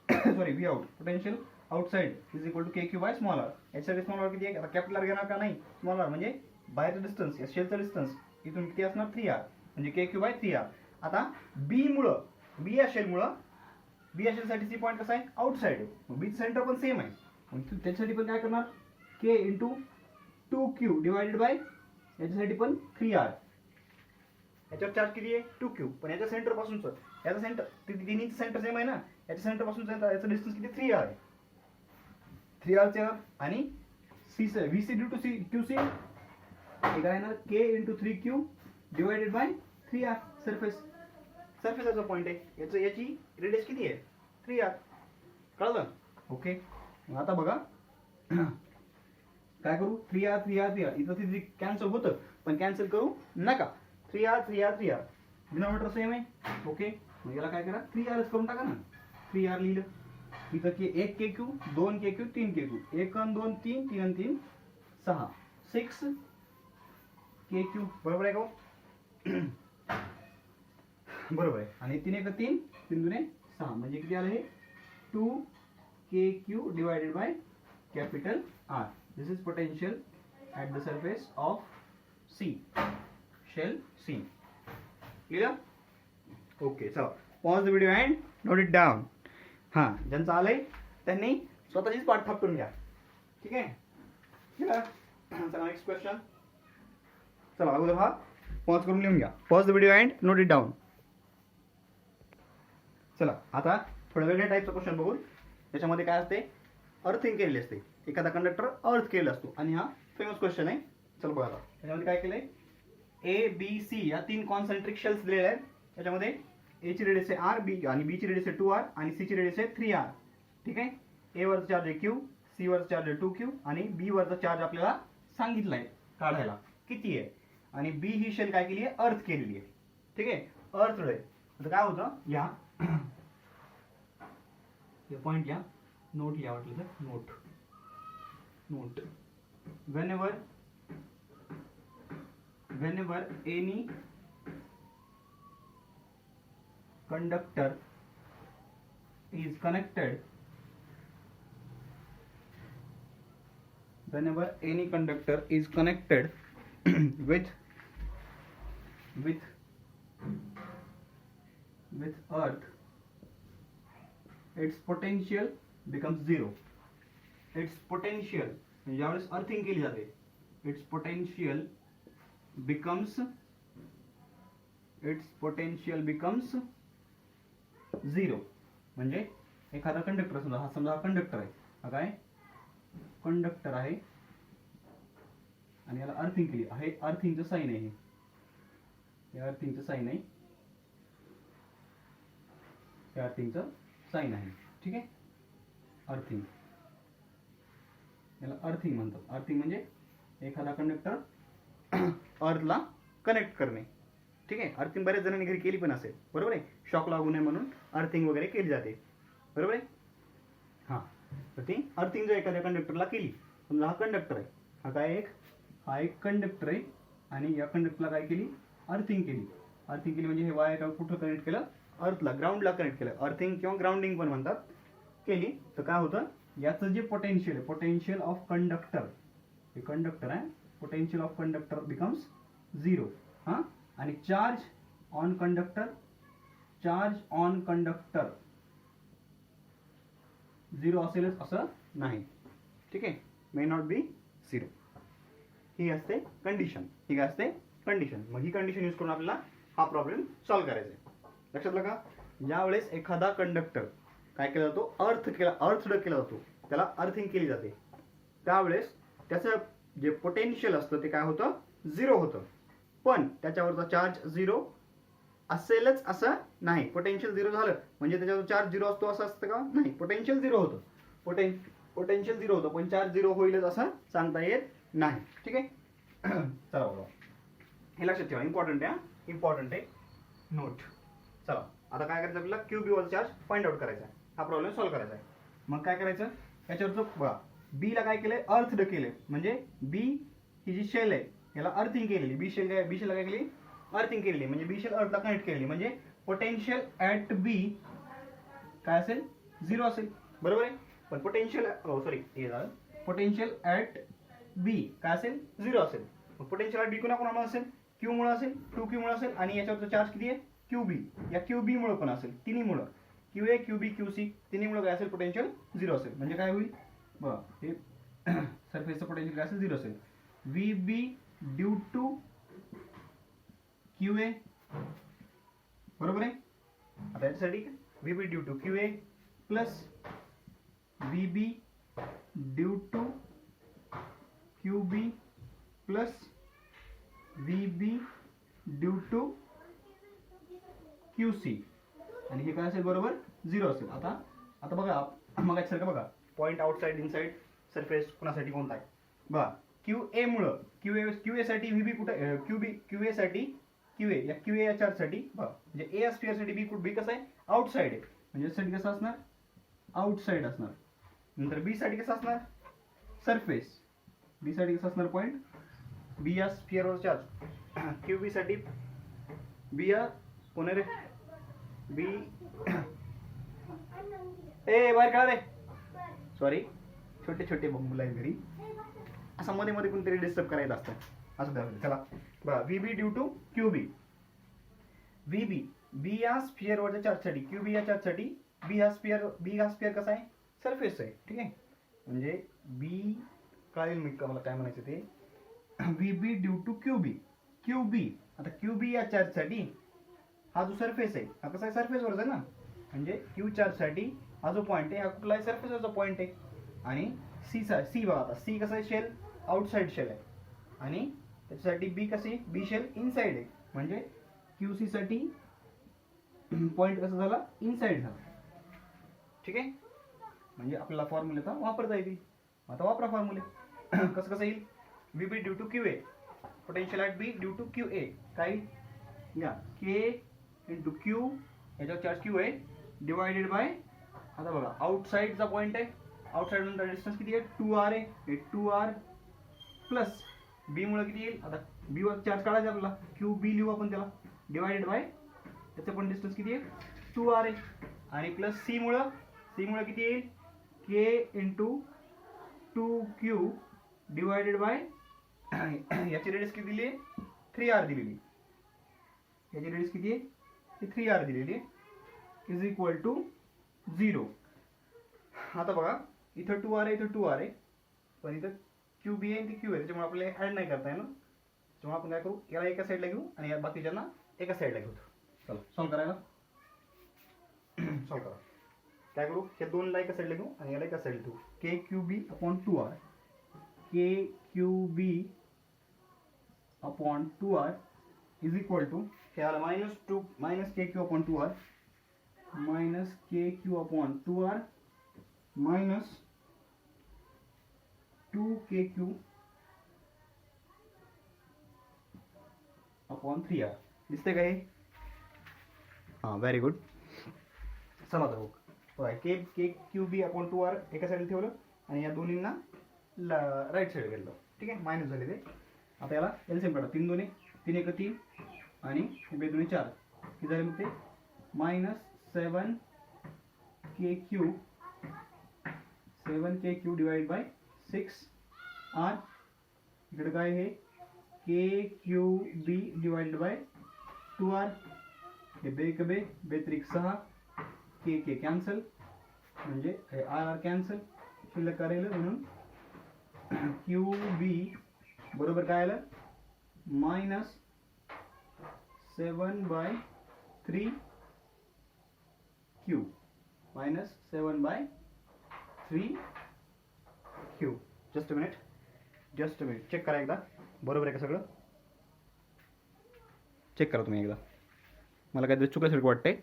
V out potential outside is equal to K Q by small R. याच्यासाठी स्मॉल आर किती आहे? आता कॅपिटल आर घेणार का नाही? स्मॉल आर म्हणजे बाहेरचं डिस्टन्स, या शेलचं डिस्टन्स इथून किती असणार? 3R म्हणजे के क्यू बाय 3R. आता बी मुळे, बी या शेलसाठी सी पॉइंट कसा आहे? आउटसाइड आहे. मग बी सेंटर पण सेम आहे. मग त्याच्यासाठी पण काय करणार? के इंटू 2Q डिवाइडेड बाय याच्यासाठी पण 3R. याच्यावर चार्ज किती आहे? 2Q. पण याच्या सेंटर पासूनच, याचा सेंटर तिन्हीचं सेंटर सेम आहे ना, याच्या सेंटर पासून याचं डिस्टन्स किती? 3R आहे. 3R चे आणि C VC due to C Q C हे काय येणार? K into 3Q divided by 3R. सरफेसचा पॉइंट आहे. याची रेडियस किती आहे? 3R. कळलं? ओके. आता बघा काय करू? 3R इथं तिथे कॅन्सल होतं, पण कॅन्सल करू नका. 3R डिनॉमिनेटर सेम आहे. ओके. मग याला काय करा? 3Rच करून टाका ना. 3R लिहिलं. इथं के 1 KQ 2 KQ 3 KQ 1 आणि 2 3 3 आणि 3 6 6 KQ. बरोबर आहे का? बरोबर आहे. आणि 3 1 3 3 2 6 म्हणजे किती आलं हे? 2 KQ divided by capital R. This is potential at the surface of C, shell C. Clear? Okay, so pause the video and note it down. हाँ, ज्यांचं आलंय त्यांनी स्वतःचीच पाठ थापटून घ्या. ठीक आहे? चला नेक्स्ट क्वेश्चन. चला अगोदर हा पॉज करून लिहून घ्या. Pause the video and note it down. चला आता थोड्या वेगळ्या टाईपचा क्वेश्चन बघू. त्याच्यामध्ये काय असते? अर्थिंग केलेली असते. एखादा कंडक्टर अर्थ केलेला असतो आणि हा फेमस क्वेश्चन आहे. चला बघा आता त्याच्यामध्ये काय केलंय? ए बी सी या 3 कॉन्सेंट्रिक शेल्स दिलेले आहेत. त्याच्यामध्ये ए ची रेडियस आहे R, बी आणि बी ची रेडियस आहे 2R आणि सी ची रेडियस आहे 3R. ठीक आहे? ए वरचा चार्ज आहे Q, सी वरचा चार्ज आहे 2Q आणि बी वरचा चार्ज आपल्याला सांगितलाय काढायला किती आहे. आणि बी ही शेल काय केली आहे? अर्थ केलेली आहे. ठीक आहे? अर्थ आहे. आता काय होतं? या पॉइंट या नोट लिहा वाटलं तर note. note, whenever any conductor is connected, whenever any conductor is connected with earth, its potential becomes zero. its potential ज्यावेळेस अर्थिंग केली जाते, its potential becomes zero. म्हणजे एखादा कंडक्टर समजा हा कंडक्टर आहे, हा काय कंडक्टर आहे आणि याला अर्थिंग केली आहे, अर्थिंगचं साइन आहे, हे अर्थिंगचं साइन आहे, हे अर्थिंगचं साइन आहे. ठीक आहे, अर्थिंग, याला अर्थिंग म्हणतात. अर्थिंग म्हणजे एखादा कंडक्टर अर्थला कनेक्ट करणे. ठीक आहे, अर्थिंग बऱ्याच जणांनी घरी केली पण असेल, बरोबर आहे. शॉक लागू नये म्हणून अर्थिंग वगैरे केली जाते, बरोबर आहे. हां, तर ती अर्थिंग जर एखाद्या कंडक्टरला केली, समजा हा कंडक्टर आहे, हा एक कंडक्टर आहे आणि या कंडक्टरला काय केली, अर्थिंग केली. अर्थिंग केली म्हणजे हे वायर कुठं कनेक्ट केलं, अर्थला, ग्राउंडला कनेक्ट केलं. अर्थिंग किंवा ग्राउंडिंग पण म्हणतात. केली तर काय होतं, याचं जे पोटेन्शियल आहे, पोटेन्शियल ऑफ कंडक्टर, हे कंडक्टर आहे, potential of conductor becomes zero. हां, आणि चार्ज ऑन कंडक्टर झिरो असेलच असं नाही. ठीक आहे, मे नॉट बी झिरो. ही असते कंडिशन, ही काय असते कंडिशन. मग ही कंडिशन यूज करून आपल्याला हा प्रॉब्लेम सॉल्व्ह करायचा आहे. लक्षात आलं का? ज्यावेळेस एखादा कंडक्टर काय केला जातो, अर्थड केला जातो, त्याला अर्थिंग केली जाते, त्यावेळेस त्याचं जे पोटेन्शियल असतं ते काय होतं, झिरो होतं. पण त्याच्यावरचा चार्ज झिरो असेलच असं नाही. पोटेन्शियल झिरो झालं म्हणजे त्याच्यावर चार्ज झिरो असतो असं असतं का? नाही, पोटेन्शियल झिरो होतं. पोटेन्शियल झिरो होतं पण चार्ज झिरो होईलच असं सांगता येत नाही. ठीक आहे, चला बघा, हे लक्षात ठेवा, इम्पॉर्टंट आहे, इम्पॉर्टंट आहे, नोट. चला आता काय करायचं, आपल्याला क्यू बी वर चार्ज फाइंड आउट करायचा आहे, हा प्रॉब्लेम सॉल्व्ह करायचा आहे. मग काय करायचं, याच्यावरचं बघा, बी ला काय केलंय, अर्थड केलंय, म्हणजे बी ही जी शेल आहे याला अर्थिंग केलेली, बी शेल काय केली, अर्थिंग केलेली, म्हणजे बी शेल अर्थला कनेक्ट केलेली, म्हणजे पोटेन्शियल ऍट बी काय असेल, झिरो असेल, बरोबर आहे. पण पोटेन्शियल हे झालं, पोटेन्शियल ऍट बी काय असेल, झिरो असेल. पोटेन्शियल ऍट बी कोणामुळे असेल, क्यू मुळे असेल, 2Q मुळे असेल, आणि याच्यावरचा चार्ज किती आहे, QB. या QB मुळे पण असेल, तिन्हीमुळे, QA QB QC तिन्हीमुळे काय असेल, पोटेन्शियल झिरो असेल. म्हणजे काय होईल बघा, हे सरफेसचं पोटेन्शियल काय असेल, झिरो असेल. VB ड्यू टू QA, बरोबर आहे. आता याच्यासाठी VB due to QA plus VB due to QB plus VB due to QC, आणि हे काय असेल, बरोबर झिरो असेल. आता बघा, मग सारखं बघा, पॉईंट आउटसाइड इनसाइड सरफेस कुणासाठी कोणता आहे बघा. QA मुळे QA साठी VB कुठे, QA साठी QA या QA या चार्ज साठी बघा, म्हणजे A स्फिअर साठी B कसं आहे, आउटसाइड आहे, म्हणजे साठी कसं असणार, आउटसाइड असणार. नंतर B साठी कसं असणार, सरफेस, B साठी कसं असणार, पॉईंट B या स्फिअरवर चार्ज, QB साठी B या कोण रे, बी बाहेर काढा रे, सॉरी, छोटे मुलं आहेत घरी, असं मध्ये मध्ये कोणतरी डिस्टर्ब करायला असतं, असं द्या. चला बघा, VB due to QB, VB B या स्फिअरवरच्या चार्जसाठी, QB या चार्जसाठी, B हा स्फिअर कसा आहे, सरफेस आहे. ठीक आहे, म्हणजे B कळेल मी मला काय म्हणायचं ते, VB ड्यू टू QB. आता QB या चार्जसाठी हा जो सरफेस आहे, हा कसा आहे, सरफेसवरच आहे ना, म्हणजे Q चार्ज साठी हा जो पॉईंट आहे हा कुठला आहे, सरफेसवरचा पॉईंट आहे. आणि C बघा, आता C कसा आहे, शेल आउटसाइड शेल आहे, आणि त्याच्यासाठी B कशी, B शेल इनसाइड आहे, म्हणजे QC साठी पॉईंट कसा झाला, इनसाइड झाला. ठीक आहे, म्हणजे आपल्याला फॉर्म्युला वापरता येईल. आता वापरा फॉर्म्युले. कसं येईल, VB due to QA, potential at B due to QA, काय या K इंटू Q, याच्यावर चार्ज Q आहे, डिवायडेड बाय, आता बघा आउटसाइडचा पॉईंट आहे आउटसाइड मधला डिस्टन्स किती आहे 2r आहे, हे 2r प्लस बी मुळे किती येईल, आता बी वर चार्ज काढायचा आपल्याला, क्यू बी लिहू आपण त्याला, डिवायडेड बाय त्याचं पण डिस्टन्स किती आहे 2r आहे, आणि प्लस सी मुळे किती येईल k into 2q divided by याची रेडियस किती दिली आहे 3r दिलेली, याची रेडियस किती आहे ती 3r दिलेली आहे, इज इक्वल टू 0. आता बघा इथं 2r आहे, इथं 2r आहे, पण इथं क्यू बी आहे ती क्यू आहे, त्याच्यामुळे आपल्याला ऍड नाही करता येणार, त्याच्यामुळे आपण काय करू, याला एका साईडला घेऊ आणि या बाकीच्यांना एका साईडला घेऊ. चला सॉल्व करायला सॉल्व करा. काय करू, हे दोनला एका साईडला घेऊ आणि याला एका साईडला घेऊ. K Q B upon 2r, K Q B upon 2r is equal to ह्याला -2 minus K Q upon 2r minus K Q upon 2r minus 2kq upon 3r. दिसते का हे? हां व्हेरी गुड. चला आता बघ, के के क्यू बी अपॉन 2r एका साईडला ठेवलं आणि या दोन्हींना राईट साईड घेतलं, ठीक आहे, मायनस झाले ते. आता याला एलसीएम काढा, 3 2 3 1 3 आणि 2 2 4 किती झाले मग ते -7kq डिवाइड बाय 6r, इकडे काय आहे K Q B divided by 2r, हे बे त्रिक 6, के कॅन्सल म्हणजे आर कॅन्सल, शिल्लक करायला म्हणून क्यू बी बरोबर काय आलं -7/3 Q -7/3 Q. Just a minute check करा एकदा, बरोबर आहे का सगळं, चेक करा तुम्ही एकदा, मला काहीतरी चुकल्यासारखं वाटतंय.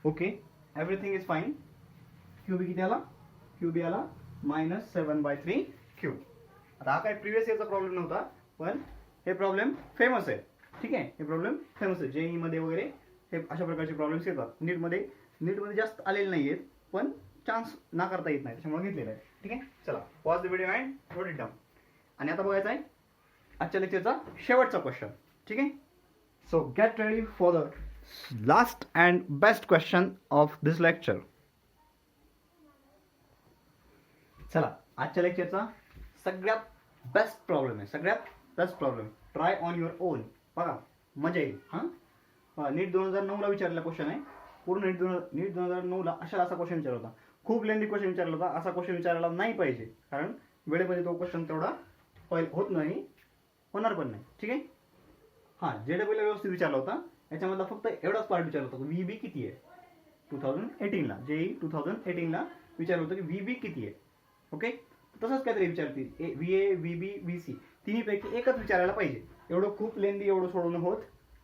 Okay everything is fine. Q B किती आला, क्यू बी आला -7/3 क्यू. आता हा काय प्रिव्हियस इयरचा प्रॉब्लेम नव्हता, पण हे प्रॉब्लेम फेमस आहे, ठीक आहे, हे प्रॉब्लेम फेमस आहे, JEE मध्ये वगैरे हे अशा प्रकारचे प्रॉब्लेम्स येतात. नीटमध्ये जास्त आलेले नाही आहेत, पण चान्स नाकारता येत नाही, त्याच्यामुळे घेतलेलं आहे, ठीक आहे. चला pause the video and note it down. आणि आता बघायचं आहे आजच्या लेक्चरचा शेवटचा क्वेश्चन, ठीक आहे. So get ready for the last and best question of this lecture. चला आजच्या लेक्चरचा सगळ्यात बेस्ट प्रॉब्लेम आहे, सगळ्यात best problem. Try on your on, बघा मजा येईल. हां नीट 2009ला विचारलेला क्वेश्चन आहे, पूर्ण नीट 2009ला असा क्वेश्चन विचारला होता. खूप लेंदी क्वेश्चन विचारला होता, असा क्वेश्चन विचारायला नाही पाहिजे, कारण वेळेमध्ये तो क्वेश्चन तेवढा होत नाही, होणार पण नाही, ठीक आहे. हां JEE व्यवस्थित विचारला होता, याच्यामधला फक्त एवढाच पार्ट विचारला होता की VB किती आहे. 2018ला JEE 2018ला विचारलं होतं की VB किती आहे. ओके तसंच काहीतरी विचारतील, VA VB VC तिन्हीपैकी एकच विचारायला पाहिजे. एवढं खूप लेंदी एवढं सोडवणं होत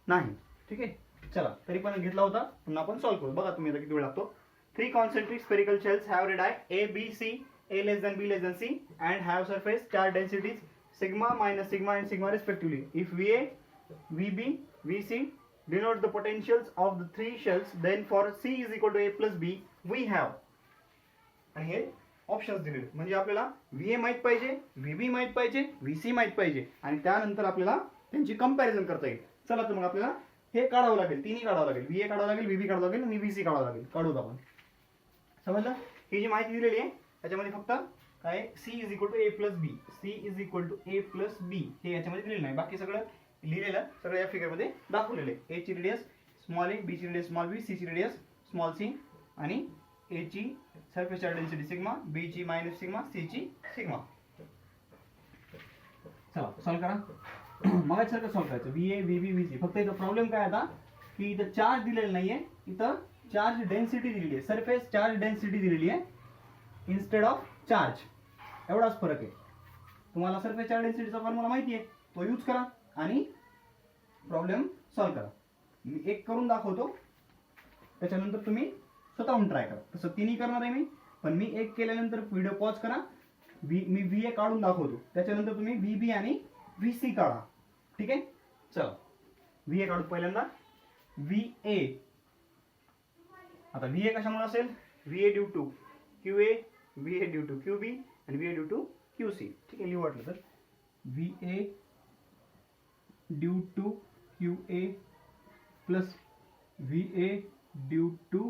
नाही, ठीक आहे. चला तरी पण घेतला होता, पुन्हा आपण सॉल्व्ह करू. बघा तुम्ही आता किती वेळ लागतो. 3 concentric spherical shells have radii A, B, C, A less than B less than C, and have surface charge densities sigma minus sigma and sigma respectively. If VA, VB, VC denote the potentials of the 3 shells, then for C is equal to A plus B, we have. आणि हे options दिलेले, म्हणजे आपल्याला VA माहित पाहिजे, VB माहित पाहिजे, VC माहित पाहिजे, आणि त्यानंतर आपल्याला त्यांची कंपॅरिझन करता येईल. चला तर मग आपल्याला हे काढावं लागेल, तिन्ही काढावं लागेल, VA काढावं लागेल, VB काढावं लागेल आणि VC काढावं लागेल. काढूत आपण, समजलं. ही जी माहिती दिलेली आहे त्याच्यामध्ये फक्त काय C is equal to A plus B, C is equal to A plus B हे याच्यामध्ये दिलेलं नाही, बाकी सगळं लिहिलेलं सगळं या फिगरमध्ये दाखवलेलं आहे. A ची रेडियस स्मॉल a, B ची रेडियस स्मॉल b, C ची रेडियस स्मॉल c आणि A ची surface charge density sigma, B ची मायनस सिग्मा, C ची सिग्मा. चला सॉल्व करा. मग सारखं सॉल्व करायचं, VA VB VC. फक्त इथं प्रॉब्लेम काय आता की इथं चार्ज दिलेलं नाहीये, इथं चार्ज डेन्सिटी दिलेली आहे, सरफेस चार्ज डेन्सिटी दिलेली आहे इन्स्टेड ऑफ चार्ज. एवढाच फरक आहे. तुम्हाला सरफेस चार्ज डेन्सिटीचा फॉर्म्युला माहिती आहे, तो यूज करा आणि प्रॉब्लेम सॉल्व करा. मी एक करून दाखवतो, त्याच्यानंतर तुम्ही स्वतःहून ट्राय करा. तसं तिन्ही करणार आहे मी, पण मी एक केल्यानंतर व्हिडिओ पॉज करा, मी VA काढून दाखवतो, त्याच्यानंतर तुम्ही VB आणि VC काढा, ठीक आहे. चला VA काढू. पहिल्यांदा VA. आता VA कशामुळे असेल, VA due to Q A, V A due to Q B आणि V A due to Q C. ठीक आहे, लिहू वाटलं तर V A due to Q A plus V A due to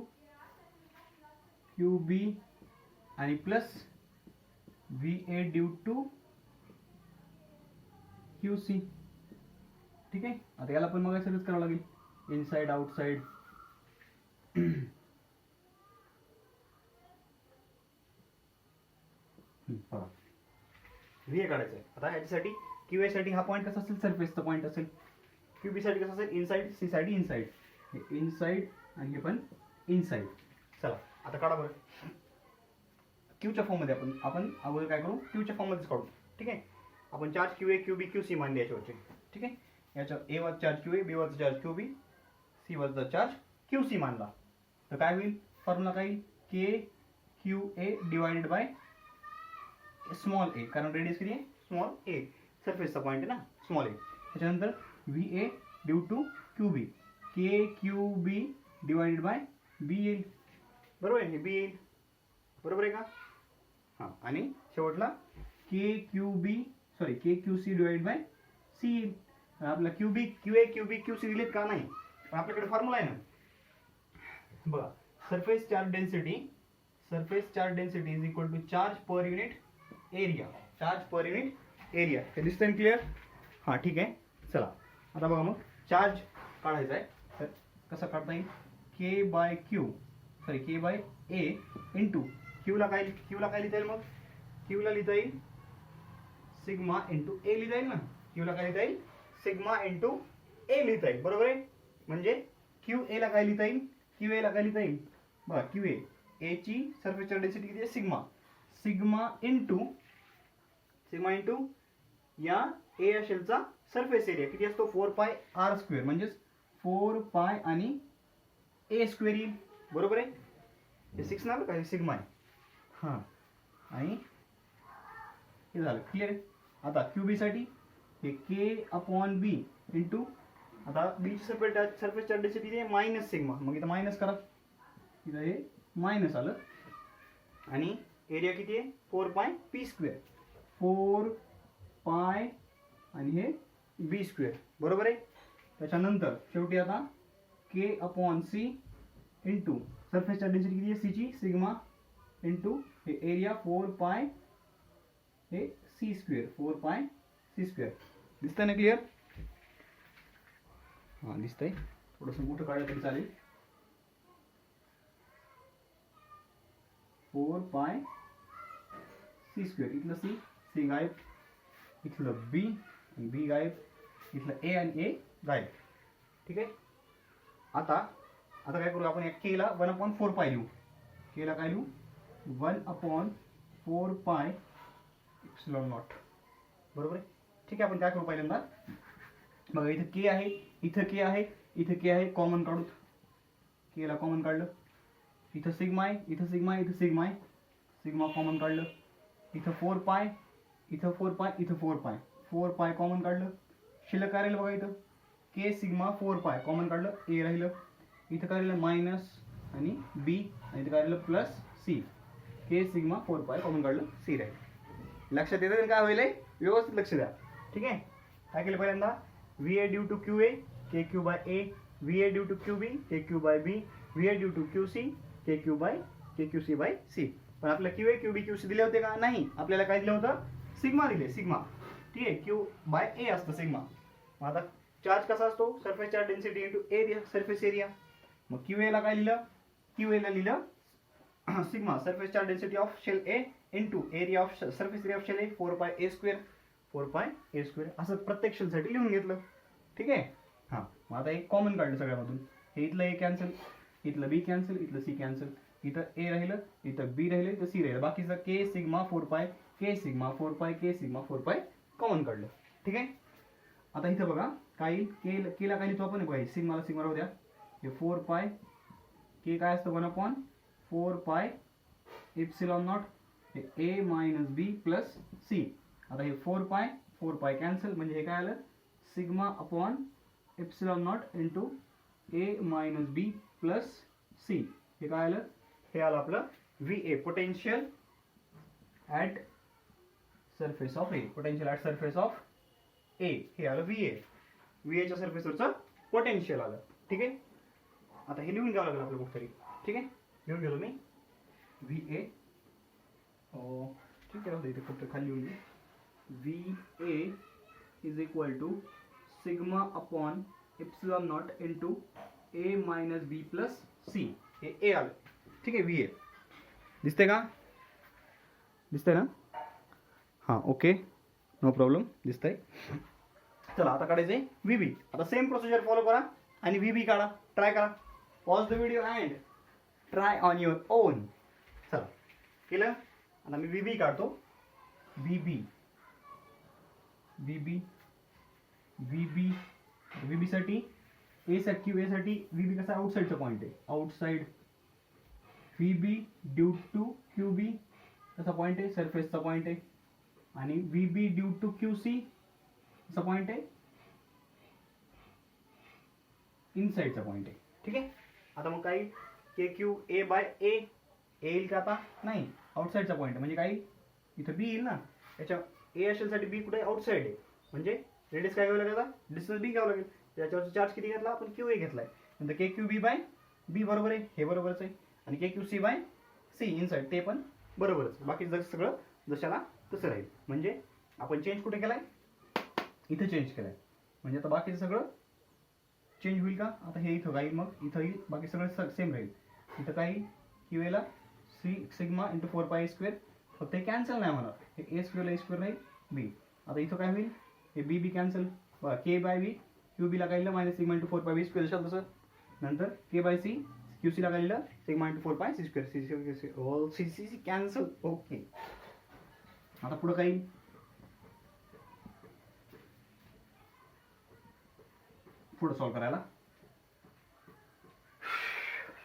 Q B आणि plus V A due to Q C. ठीक आहे, आता याला पण मग सगळंच करावं लागेल, इनसाइड आउटसाइड. बघा व्ही ए काढायचं आहे. आता याच्यासाठी क्यू ए साठी हा पॉईंट कसा असेल, सरफेसचा पॉईंट असेल. क्यू बी साठी कसा असेल, इनसाइड, सी साठी इनसाइड, हे इनसाइड आणि हे पण इनसाइड. चला आता काढा बरं क्यूच्या फॉर्ममध्ये. आपण अगोदर काय करू, क्यूच्या फॉर्ममध्येच काढू. ठीक आहे, आपण charge Q A Q B Q C मानले याच्यावरचे. ठीक आहे, याच्या ए वरचा चार्ज क्यू ए, बी वरचा चार्ज क्यू बी, सी वरचा चार्ज क्यू सी मानला तर काय होईल, फॉर्म्युला काय येईल, K Q A divided by small A, कारण रेडियस किती आहे, स्मॉल ए, सरफेसचा पॉईंट आहे ना, स्मॉल ए. त्याच्यानंतर V A due to Q B, K Q B divided by B येईल. बरोबर आहे, हे बी येईल. बरोबर आहे का. हां, आणि शेवटला K Q C divide by C येईल. आपला Q B Q A Q B Q C दिलेत का, नाही, पण आपल्याकडे फॉर्म्युला आहे ना. बघा, surface charge density is equal to charge per unit area. Charge per unit area, हे दिसतंय क्लिअर. हां ठीक आहे, चला आता बघा मग चार्ज काढायचा आहे तर कसं काढता येईल, के बाय ए इंटू क्यूला काय लिहिता येईल, मग क्यूला लिहिता येईल सिग्मा इंटू ए लिहिता येईल ना. क्यूला काय लिहिता येईल, सिग्मा इंटू ए लिहिता येईल. बरोबर आहे, म्हणजे क्यू एला काय लिहिता येईल, बघा क्यू ए ची सरफेस चार्ज डेन्सिटी किती आहे, सिग्मा इंटू या ए असेलचा सरफेस एरिया किती असतो, 4 पाय आर स्क्वेअर, म्हणजेच 4 पाय आणि ए स्क्वेअर येईल. बरोबर आहे, हे 6 ना काय सिग्मा आहे. हां, आणि हे झालं क्लिअर आहे. आता क्यू बी साठी हे के अपॉन बी इंटू, आता बी ची सरफेस चार्ज डेन्सिटी किती आहे, मायनस सिग्मा, मग इथं मायनस करा, इथं हे मायनस आलं. आणि एरिया किती आहे, 4 पाय पी स्क्वेअर, 4 पाय आणि हे बी स्क्वेअर. बरोबर आहे. त्याच्यानंतर शेवटी आता K upon C into surface charge density किती आहे, सी ची सिग्मा इंटू हे एरिया 4 पाय हे C square, 4 pi C square. दिसतंय ना क्लिअर. हां दिसतंय, थोडंसं मोठं काढलं तरी चालेल. 4 पाय सी स्क्वेअर, इथलं सी गायब, इथलं बी आणि बी गायब, इथलं ए आणि ए गायब. ठीक आहे, आता काय करू आपण, या केला 1/4 पाय लिहू. केला काय लिहू, 1/4 पाय एप्सिलॉन नॉट. बरोबर आहे. ठीक आहे, आपण काय करू पहिल्यांदा, बघा इथं के आहे, इथं के आहे, कॉमन काढू. केला कॉमन काढलं, इथं सिग्मा आहे, इथं सिग्मा कॉमन काढलं. इथं 4 पाय, इथं 4 पाय कॉमन काढलं. शिल्लक काय राहिलं बघा, इथं के सिग्मा 4 पाय कॉमन काढलं, ए राहिलं. इथं काय राहिलं मायनस आणि बी, आणि इथं काय राहिलं प्लस सी. के सिग्मा 4 पाय कॉमन काढलं, सी राहिलं. लक्षात येतं काय होईल, व्यवस्थित लक्ष द्या. ठीक आहे, काय केलं पहिल्यांदा, V A due to Q A, K Q by A, V A due to Q B, K Q by B, V A due to Q C, K Q C by C. पण आपल्याला Q A Q B Q C दिले होते का, नाही, आपल्याला काय दिलं होतं, सिग्मा दिले, सिग्मा. ठीक आहे, क्यू बाय ए असतं सिग्मा. मग आता चार्ज कसा असतो, surface charge density into area, surface area. मग क्यू एला काय लिहिलं, sigma surface charge density of shell A into area of surface area of shell A, 4 pi A square, असं प्रत्येक शेलसाठी लिहून घेतलं. ठीक आहे. हां, मग आता एक कॉमन काढलं सगळ्यामधून, हे इथलं ए कॅन्सल, इथलं बी कॅन्सल, इथलं सी कॅन्सल, इथं ए राहिलं, इथं बी राहिलं, इथं सी राहिलं. बाकीचं के सिग्मा 4 पाय, के सिग्मा 4 पाय कॉमन काढलं. ठीक आहे. आता इथं बघा काय केला काय लिहितो आपण, बघा सिग्माला सिग्मा राहू द्या, हे 4 पाय के काय असतं 1/4 पाय एप्सिलॉन नॉट, हे A minus B plus C. आता हे 4 पाय कॅन्सल, म्हणजे हे काय आलं, sigma upon epsilon naught into A minus B plus C. हे काय आलं, हे आलं आपलं VA potential at surface of A, potential at surface of A हे आलं VA. VA च्या सरफेसवरचं पोटेन्शियल आलं. ठीक आहे. आता हे लिहून घ्यावं लागेल आपल्याला कुठेतरी. ठीक आहे, लिहून घेतो मी VA. ठीक आहे, इथे फक्त खाली लिहून घे. VA is equal to sigma upon epsilon naught into A minus B plus C. हे A आलं. ठीक आहे, VA दिसतंय का? दिसतंय ना? हां, ओके, नो प्रॉब्लेम, दिसतंय. चला आता काढायचंय VB. आता सेम प्रोसिजर फॉलो करा आणि VB काढा, ट्राय करा. Pause the video and try on your on. चला केलं. आता मी VB काढतो. VB साठी A साठी QA साठी VB कसा आउटसाइडचा पॉईंट आहे, outside. VB due to QB कसा पॉईंट आहे, सरफेसचा पॉईंट आहे. आणि VB ड्यू टू QC कसा पॉईंट आहे, इनसाइडचा पॉईंट आहे. ठीक आहे. आता मग काही KQ A बाय A येईल का? आता नाही, आउटसाइडचा पॉईंट म्हणजे काही इथं B येईल ना. त्याच्या A असेल साठी B कुठे आउटसाइड आहे, म्हणजे रेडियस काय घ्यावं लागेल, आता डिस्टन्स B घ्यावं लागेल. त्याच्यावरचा चार्ज किती घेतला आपण, QA घेतलाय. नंतर KQB बाय B बरोबर आहे, हे बरोबरच आहे. आणि KQC बाय C इनसाइड ते पण बरोबरच. बाकी जर सगळं जशाला तसं राहील. म्हणजे आपण चेंज कुठे केलाय, इथं चेंज केलाय. म्हणजे आता बाकीचं सगळं चेंज होईल का? आता हे इथं राहील, मग इथं येईल, बाकी सगळं सेम राहील. इथं काही QAला सिग्मा इंटू 4πA². फक्त हे कॅन्सल नाही म्हणा, हे A² राहील B. आता इथं काय होईल, हे B cancel. K by B QB ला काय लिहिलं मायनस सिग्मा इंटू 4πB² जसं तसं. नंतर K बाय C QC ला काय लिहिलं sigma into 4πC². C cancel. Okay. आता पुढं काही पुढं सॉल्व करायला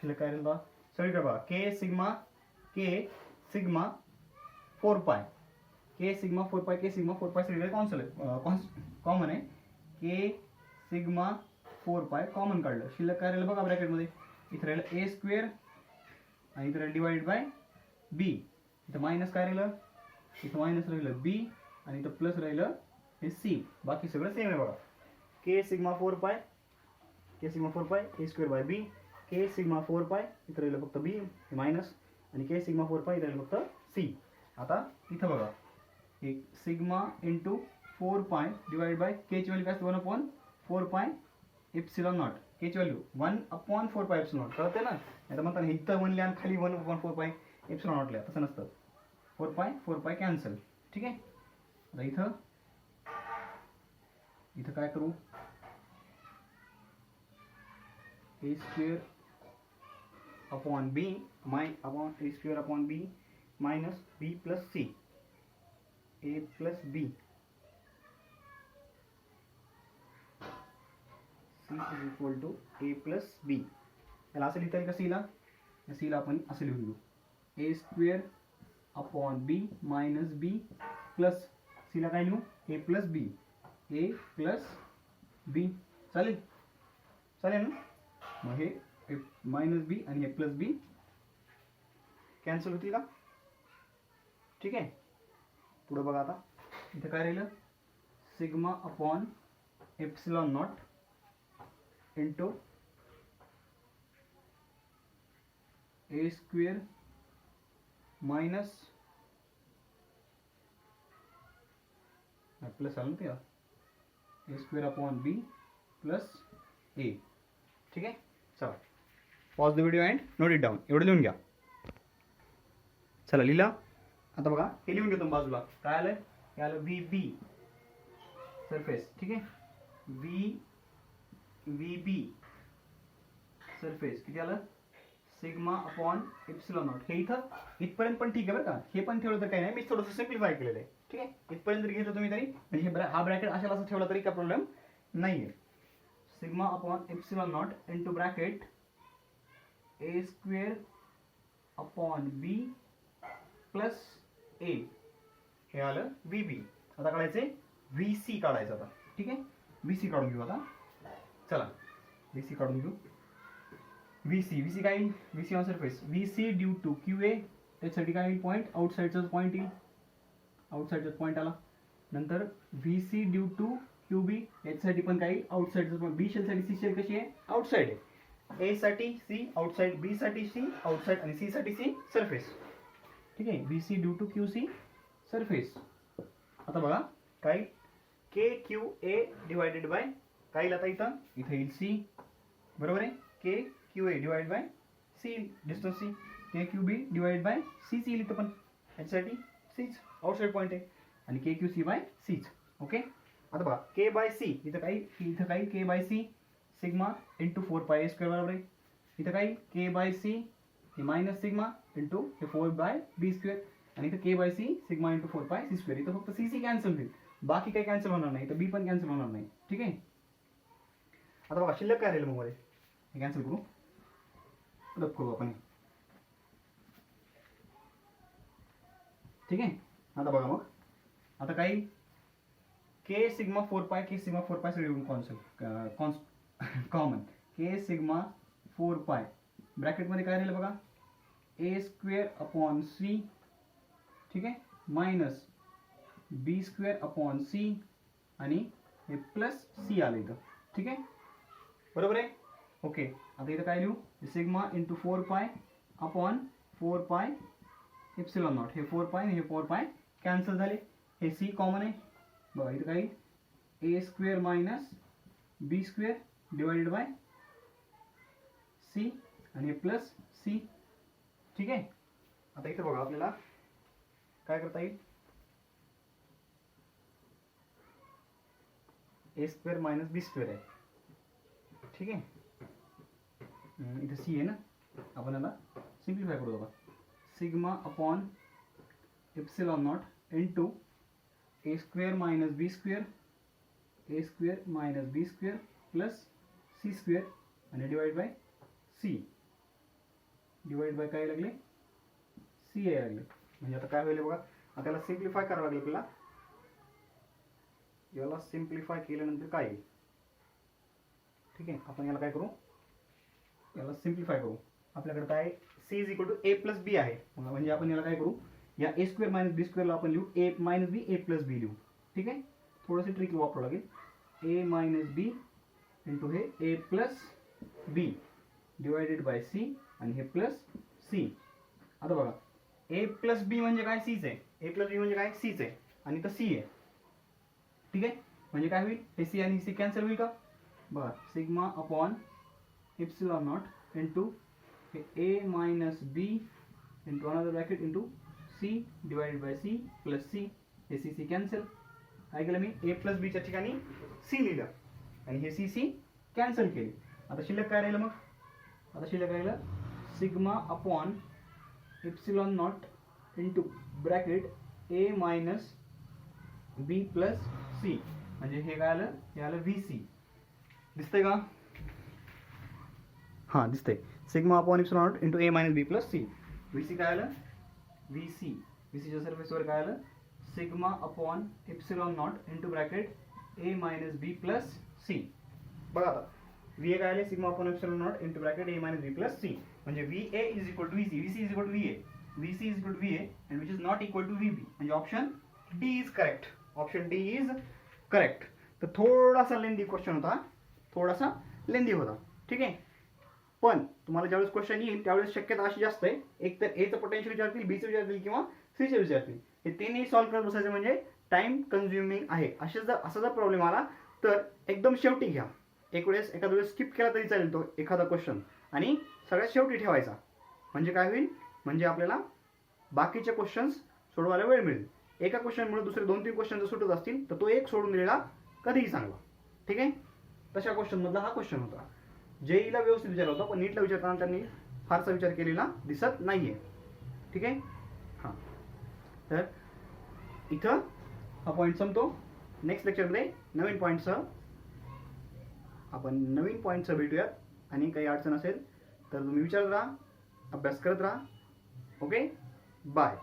काय राहिलं सगळीकडे बघा. K सिग्मा 4π सगळीकडे कॉमन आहे. K सिग्मा 4π कॉमन काढलं, शिल्लक काय राहिलं बघा ब्रॅकेटमध्ये. इथं राहिलं A² आणि इथं राहिलं डिवाइडेड बाय B. इथं मायनस काय राहिलं, इथं मायनस राहिलं B आणि इथं प्लस राहिलं हे C. बाकी सगळं सेम आहे बघा. K sigma 4π A² by B. K sigma 4π इथं राहिलं फक्त B मायनस आणि K सिग्मा 4π इथं राहिलं फक्त C. आता इथं बघा, एक sigma into 4π divide by K ची व्हॅल्यू काय असते 1/4π एप्सिलॉन नॉट. K ची व्हॅल्यू 1/4π एप्सिलॉन नॉट. कळते ना? नाही तर म्हणतात इथं म्हणले आणि खाली 1/4π एप्सिलॉन नॉटल्या, तसं नसतं. 4π कॅन्सल. ठीक आहे. आता इथं काय करू, A² upon B A² upon B minus B plus C. A plus B C is equal to A plus B. याला असं लिहिता येईल का Cला? Cला आपण असं लिहून घेऊ, A² upon B minus B plus Cला काय लिहू, A प्लस B. चालेल ना? मग हे मायनस B आणि हे प्लस B कॅन्सल होतील का? ठीक आहे. पुढे बघा, आता इथं काय राहिलं, sigma upon epsilon naught into A² minus plus आलं ना, A² upon B plus A. ठीक आहे. चला pause the video and note it down. एवढं लिहून घ्या. चला लिहिला. आता बघा हे लिहून घेतो बाजूला. काय आलं, हे आलं VB सरफेस. ठीक आहे. VB सरफेस किती आलं, सिग्मा अपॉन एप्सिलॉन नॉट. हे इथपर्यंत पण ठीक आहे बरं का. हे पण ठेवलं तर काही नाही, मी थोडंसं सिम्प्लिफाय केलेलं आहे. ठीक आहे. इथपर्यंत जरी घेतलं तुम्ही तरी, म्हणजे हा ब्रॅकेट अशाला असं ठेवला तरी काय प्रॉब्लेम नाही आहे. Sigma upon epsilon naught into bracket A² upon B plus A. हे आलं VB. आता काढायचे VC काढायचं आता. ठीक आहे. VC काढून घेऊ आता. चला VC काढून घेऊ. VC काय, VC on surface VC due to QA त्याच्यासाठी काय येईल पॉईंट आउटसाईडचाच पॉईंट येईल, आउटसाईडचाच पॉईंट आला. नंतर V C due to Q B याच्यासाठी पण काही आउटसाईडचा पॉईंट. बी शेलसाठी सी शेल कशी आहे आउटसाईड आहे. ए साठी सी आउटसाईड, बी साठी सी आउटसाईड आणि सी साठी सी सरफेस. ठीक आहे, B C due to Q C surface. आता बघा काय K Q A divided by काय येईल आता इथं येईल सी, बरोबर आहे. K Q A divide by C distance C, K Q B divide by C C इथं पण याच्यासाठी सीच आउटसाईड पॉईंट आहे आणि के क्यू सी बाय सीच. ओके, आता बघा के बाय सी इथं काही K by C sigma into 4 pi square बरोबर आहे. इथं काही के बाय सी हे मायनस सिग्मा इंटू हे 4/b स्क्वेअर आणि इथं K by C sigma into 4 pi C square. इथं फक्त सी सी कॅन्सल होईल, बाकी काही कॅन्सल होणार नाही, तर बी पण कॅन्सल होणार नाही. ठीक आहे, आता बघा शिल्लक काय राहील मग मध्ये हे कॅन्सल करू, रद्द करू आपण. ठीक आहे, आता बघा मग आता काही के सिग्मा 4 पाय के सिग्मा 4 पाय सगळे कॉमन के सिग्मा 4 पाय ब्रॅकेटमध्ये काय राहिलं बघा ए स्क्वेअर अपॉन सी. ठीक आहे, minus B square upon C आणि हे प्लस सी आलं इथं. ठीक आहे, बरोबर आहे. ओके, आता इथं काय लिहू सिग्मा इंटू 4 पाय अपॉन 4 पाय एप्सिलॉन नॉट. हे 4 पाय आणि हे 4 पाय कॅन्सल झाले, हे सी कॉमन आहे. बघा इथं काही A square minus B square divided by C आणि हे प्लस सी. ठीक आहे, आता इथं बघा आपल्याला काय करता येईल ए स्क्वेअर मायनस बी स्क्वेअर आहे. ठीक आहे, इथं सी आहे ना, आपण याला सिम्प्लिफाय करू बघा. Sigma upon epsilon naught into A square minus B square, A square minus B square plus C square आणि divide by C. Divide by काय लागले सी यायला लागले. म्हणजे आता काय होईल बघा, आता याला सिम्प्लिफाय करावं लागेल आपल्याला. याला सिम्प्लिफाय केल्यानंतर काय येईल. ठीक आहे, आपण याला काय करू, याला सिम्प्लिफाय करू. आपल्याकडे काय C is equal to A plus B आहे, म्हणजे आपण याला काय करू या ए स्क्वेअर मायनस बी स्क्वेअरला आपण लिहू ए मायनस बी ए प्लस बी लिहू. ठीक आहे, थोडंसं ट्रिक वापरावं लागेल. ए मायनस बी इंटू हे A plus B divided by C आणि हे प्लस सी. आता बघा ए प्लस बी म्हणजे काय सीच आहे, ए प्लस बी म्हणजे काय सीच आहे आणि इथं सी आहे. ठीक आहे, म्हणजे काय होईल हे सी आणि सी कॅन्सल होईल का. बघा sigma upon epsilon naught into हे A minus B into another bracket into C divided by C plus C. हे सी सी कॅन्सल. काय केलं मी ए प्लस बीच्या ठिकाणी सी लिहिलं आणि हे सी सी कॅन्सल केली. आता शिल्लक काय राहिलं मग, आता शिल्लक राहिलं sigma upon epsilon naught into bracket A minus B plus C. म्हणजे हे काय आलं, हे आलं व्ही सी. दिसतंय का, हां दिसतंय. Sigma upon epsilon naught into A minus B plus C. V C काय आलं व्ही सी. व्ही सीच्या सरफेसवर काय आलं sigma upon epsilon naught into bracket A minus B plus C. बघा आता व्ही ए काय आले sigma upon epsilon naught into bracket A minus B plus C. म्हणजे V A is equal to V C, V C is equal to V A, V C is equal to V A and which is not equal to V B. म्हणजे option D is correct. Option D is correct. तर थोडासा lengthy question होता, थोडासा लेंदी होता. ठीक आहे, पण तुम्हाला ज्यावेळेस क्वेश्चन येईल त्यावेळेस शक्यता अशी जास्त आहे एक तर एचं पोटेन्शियल विचारतील, बीचं विचारतील किंवा सीचे विचारतील. हे तिन्ही सॉल्व्ह करत बसायचं म्हणजे टाइम कन्झ्युमिंग आहे. असा जर प्रॉब्लेम आला तर एकदम शेवटी घ्या. एखाद्या वेळेस स्किप केला तरी चालेल तो एखादा क्वेश्चन आणि सगळ्यात शेवटी ठेवायचा. म्हणजे काय होईल, म्हणजे आपल्याला बाकीचे क्वेश्चन्स सोडवायला वेळ मिळेल. एका क्वेश्चनमुळे दुसरे 2-3 क्वेश्चन जर सुटत असतील तर तो एक सोडून दिलेला कधीही चांगला. ठीक आहे, तशा क्वेश्चनमधला हा क्वेश्चन होता. जेईला व्यवस्थित विचारला होता पण नीटला विचारताना त्यांनी फारसा विचार केलेला दिसत नाहीये. ठीक आहे, हां तर इथं हा पॉईंट संपतो. नेक्स्ट लेक्चरमध्ये नवीन पॉईंटसह भेटूयात आणि काही अडचण असेल तर तुम्ही विचारत राहा, अभ्यास करत राहा. Okay, bye.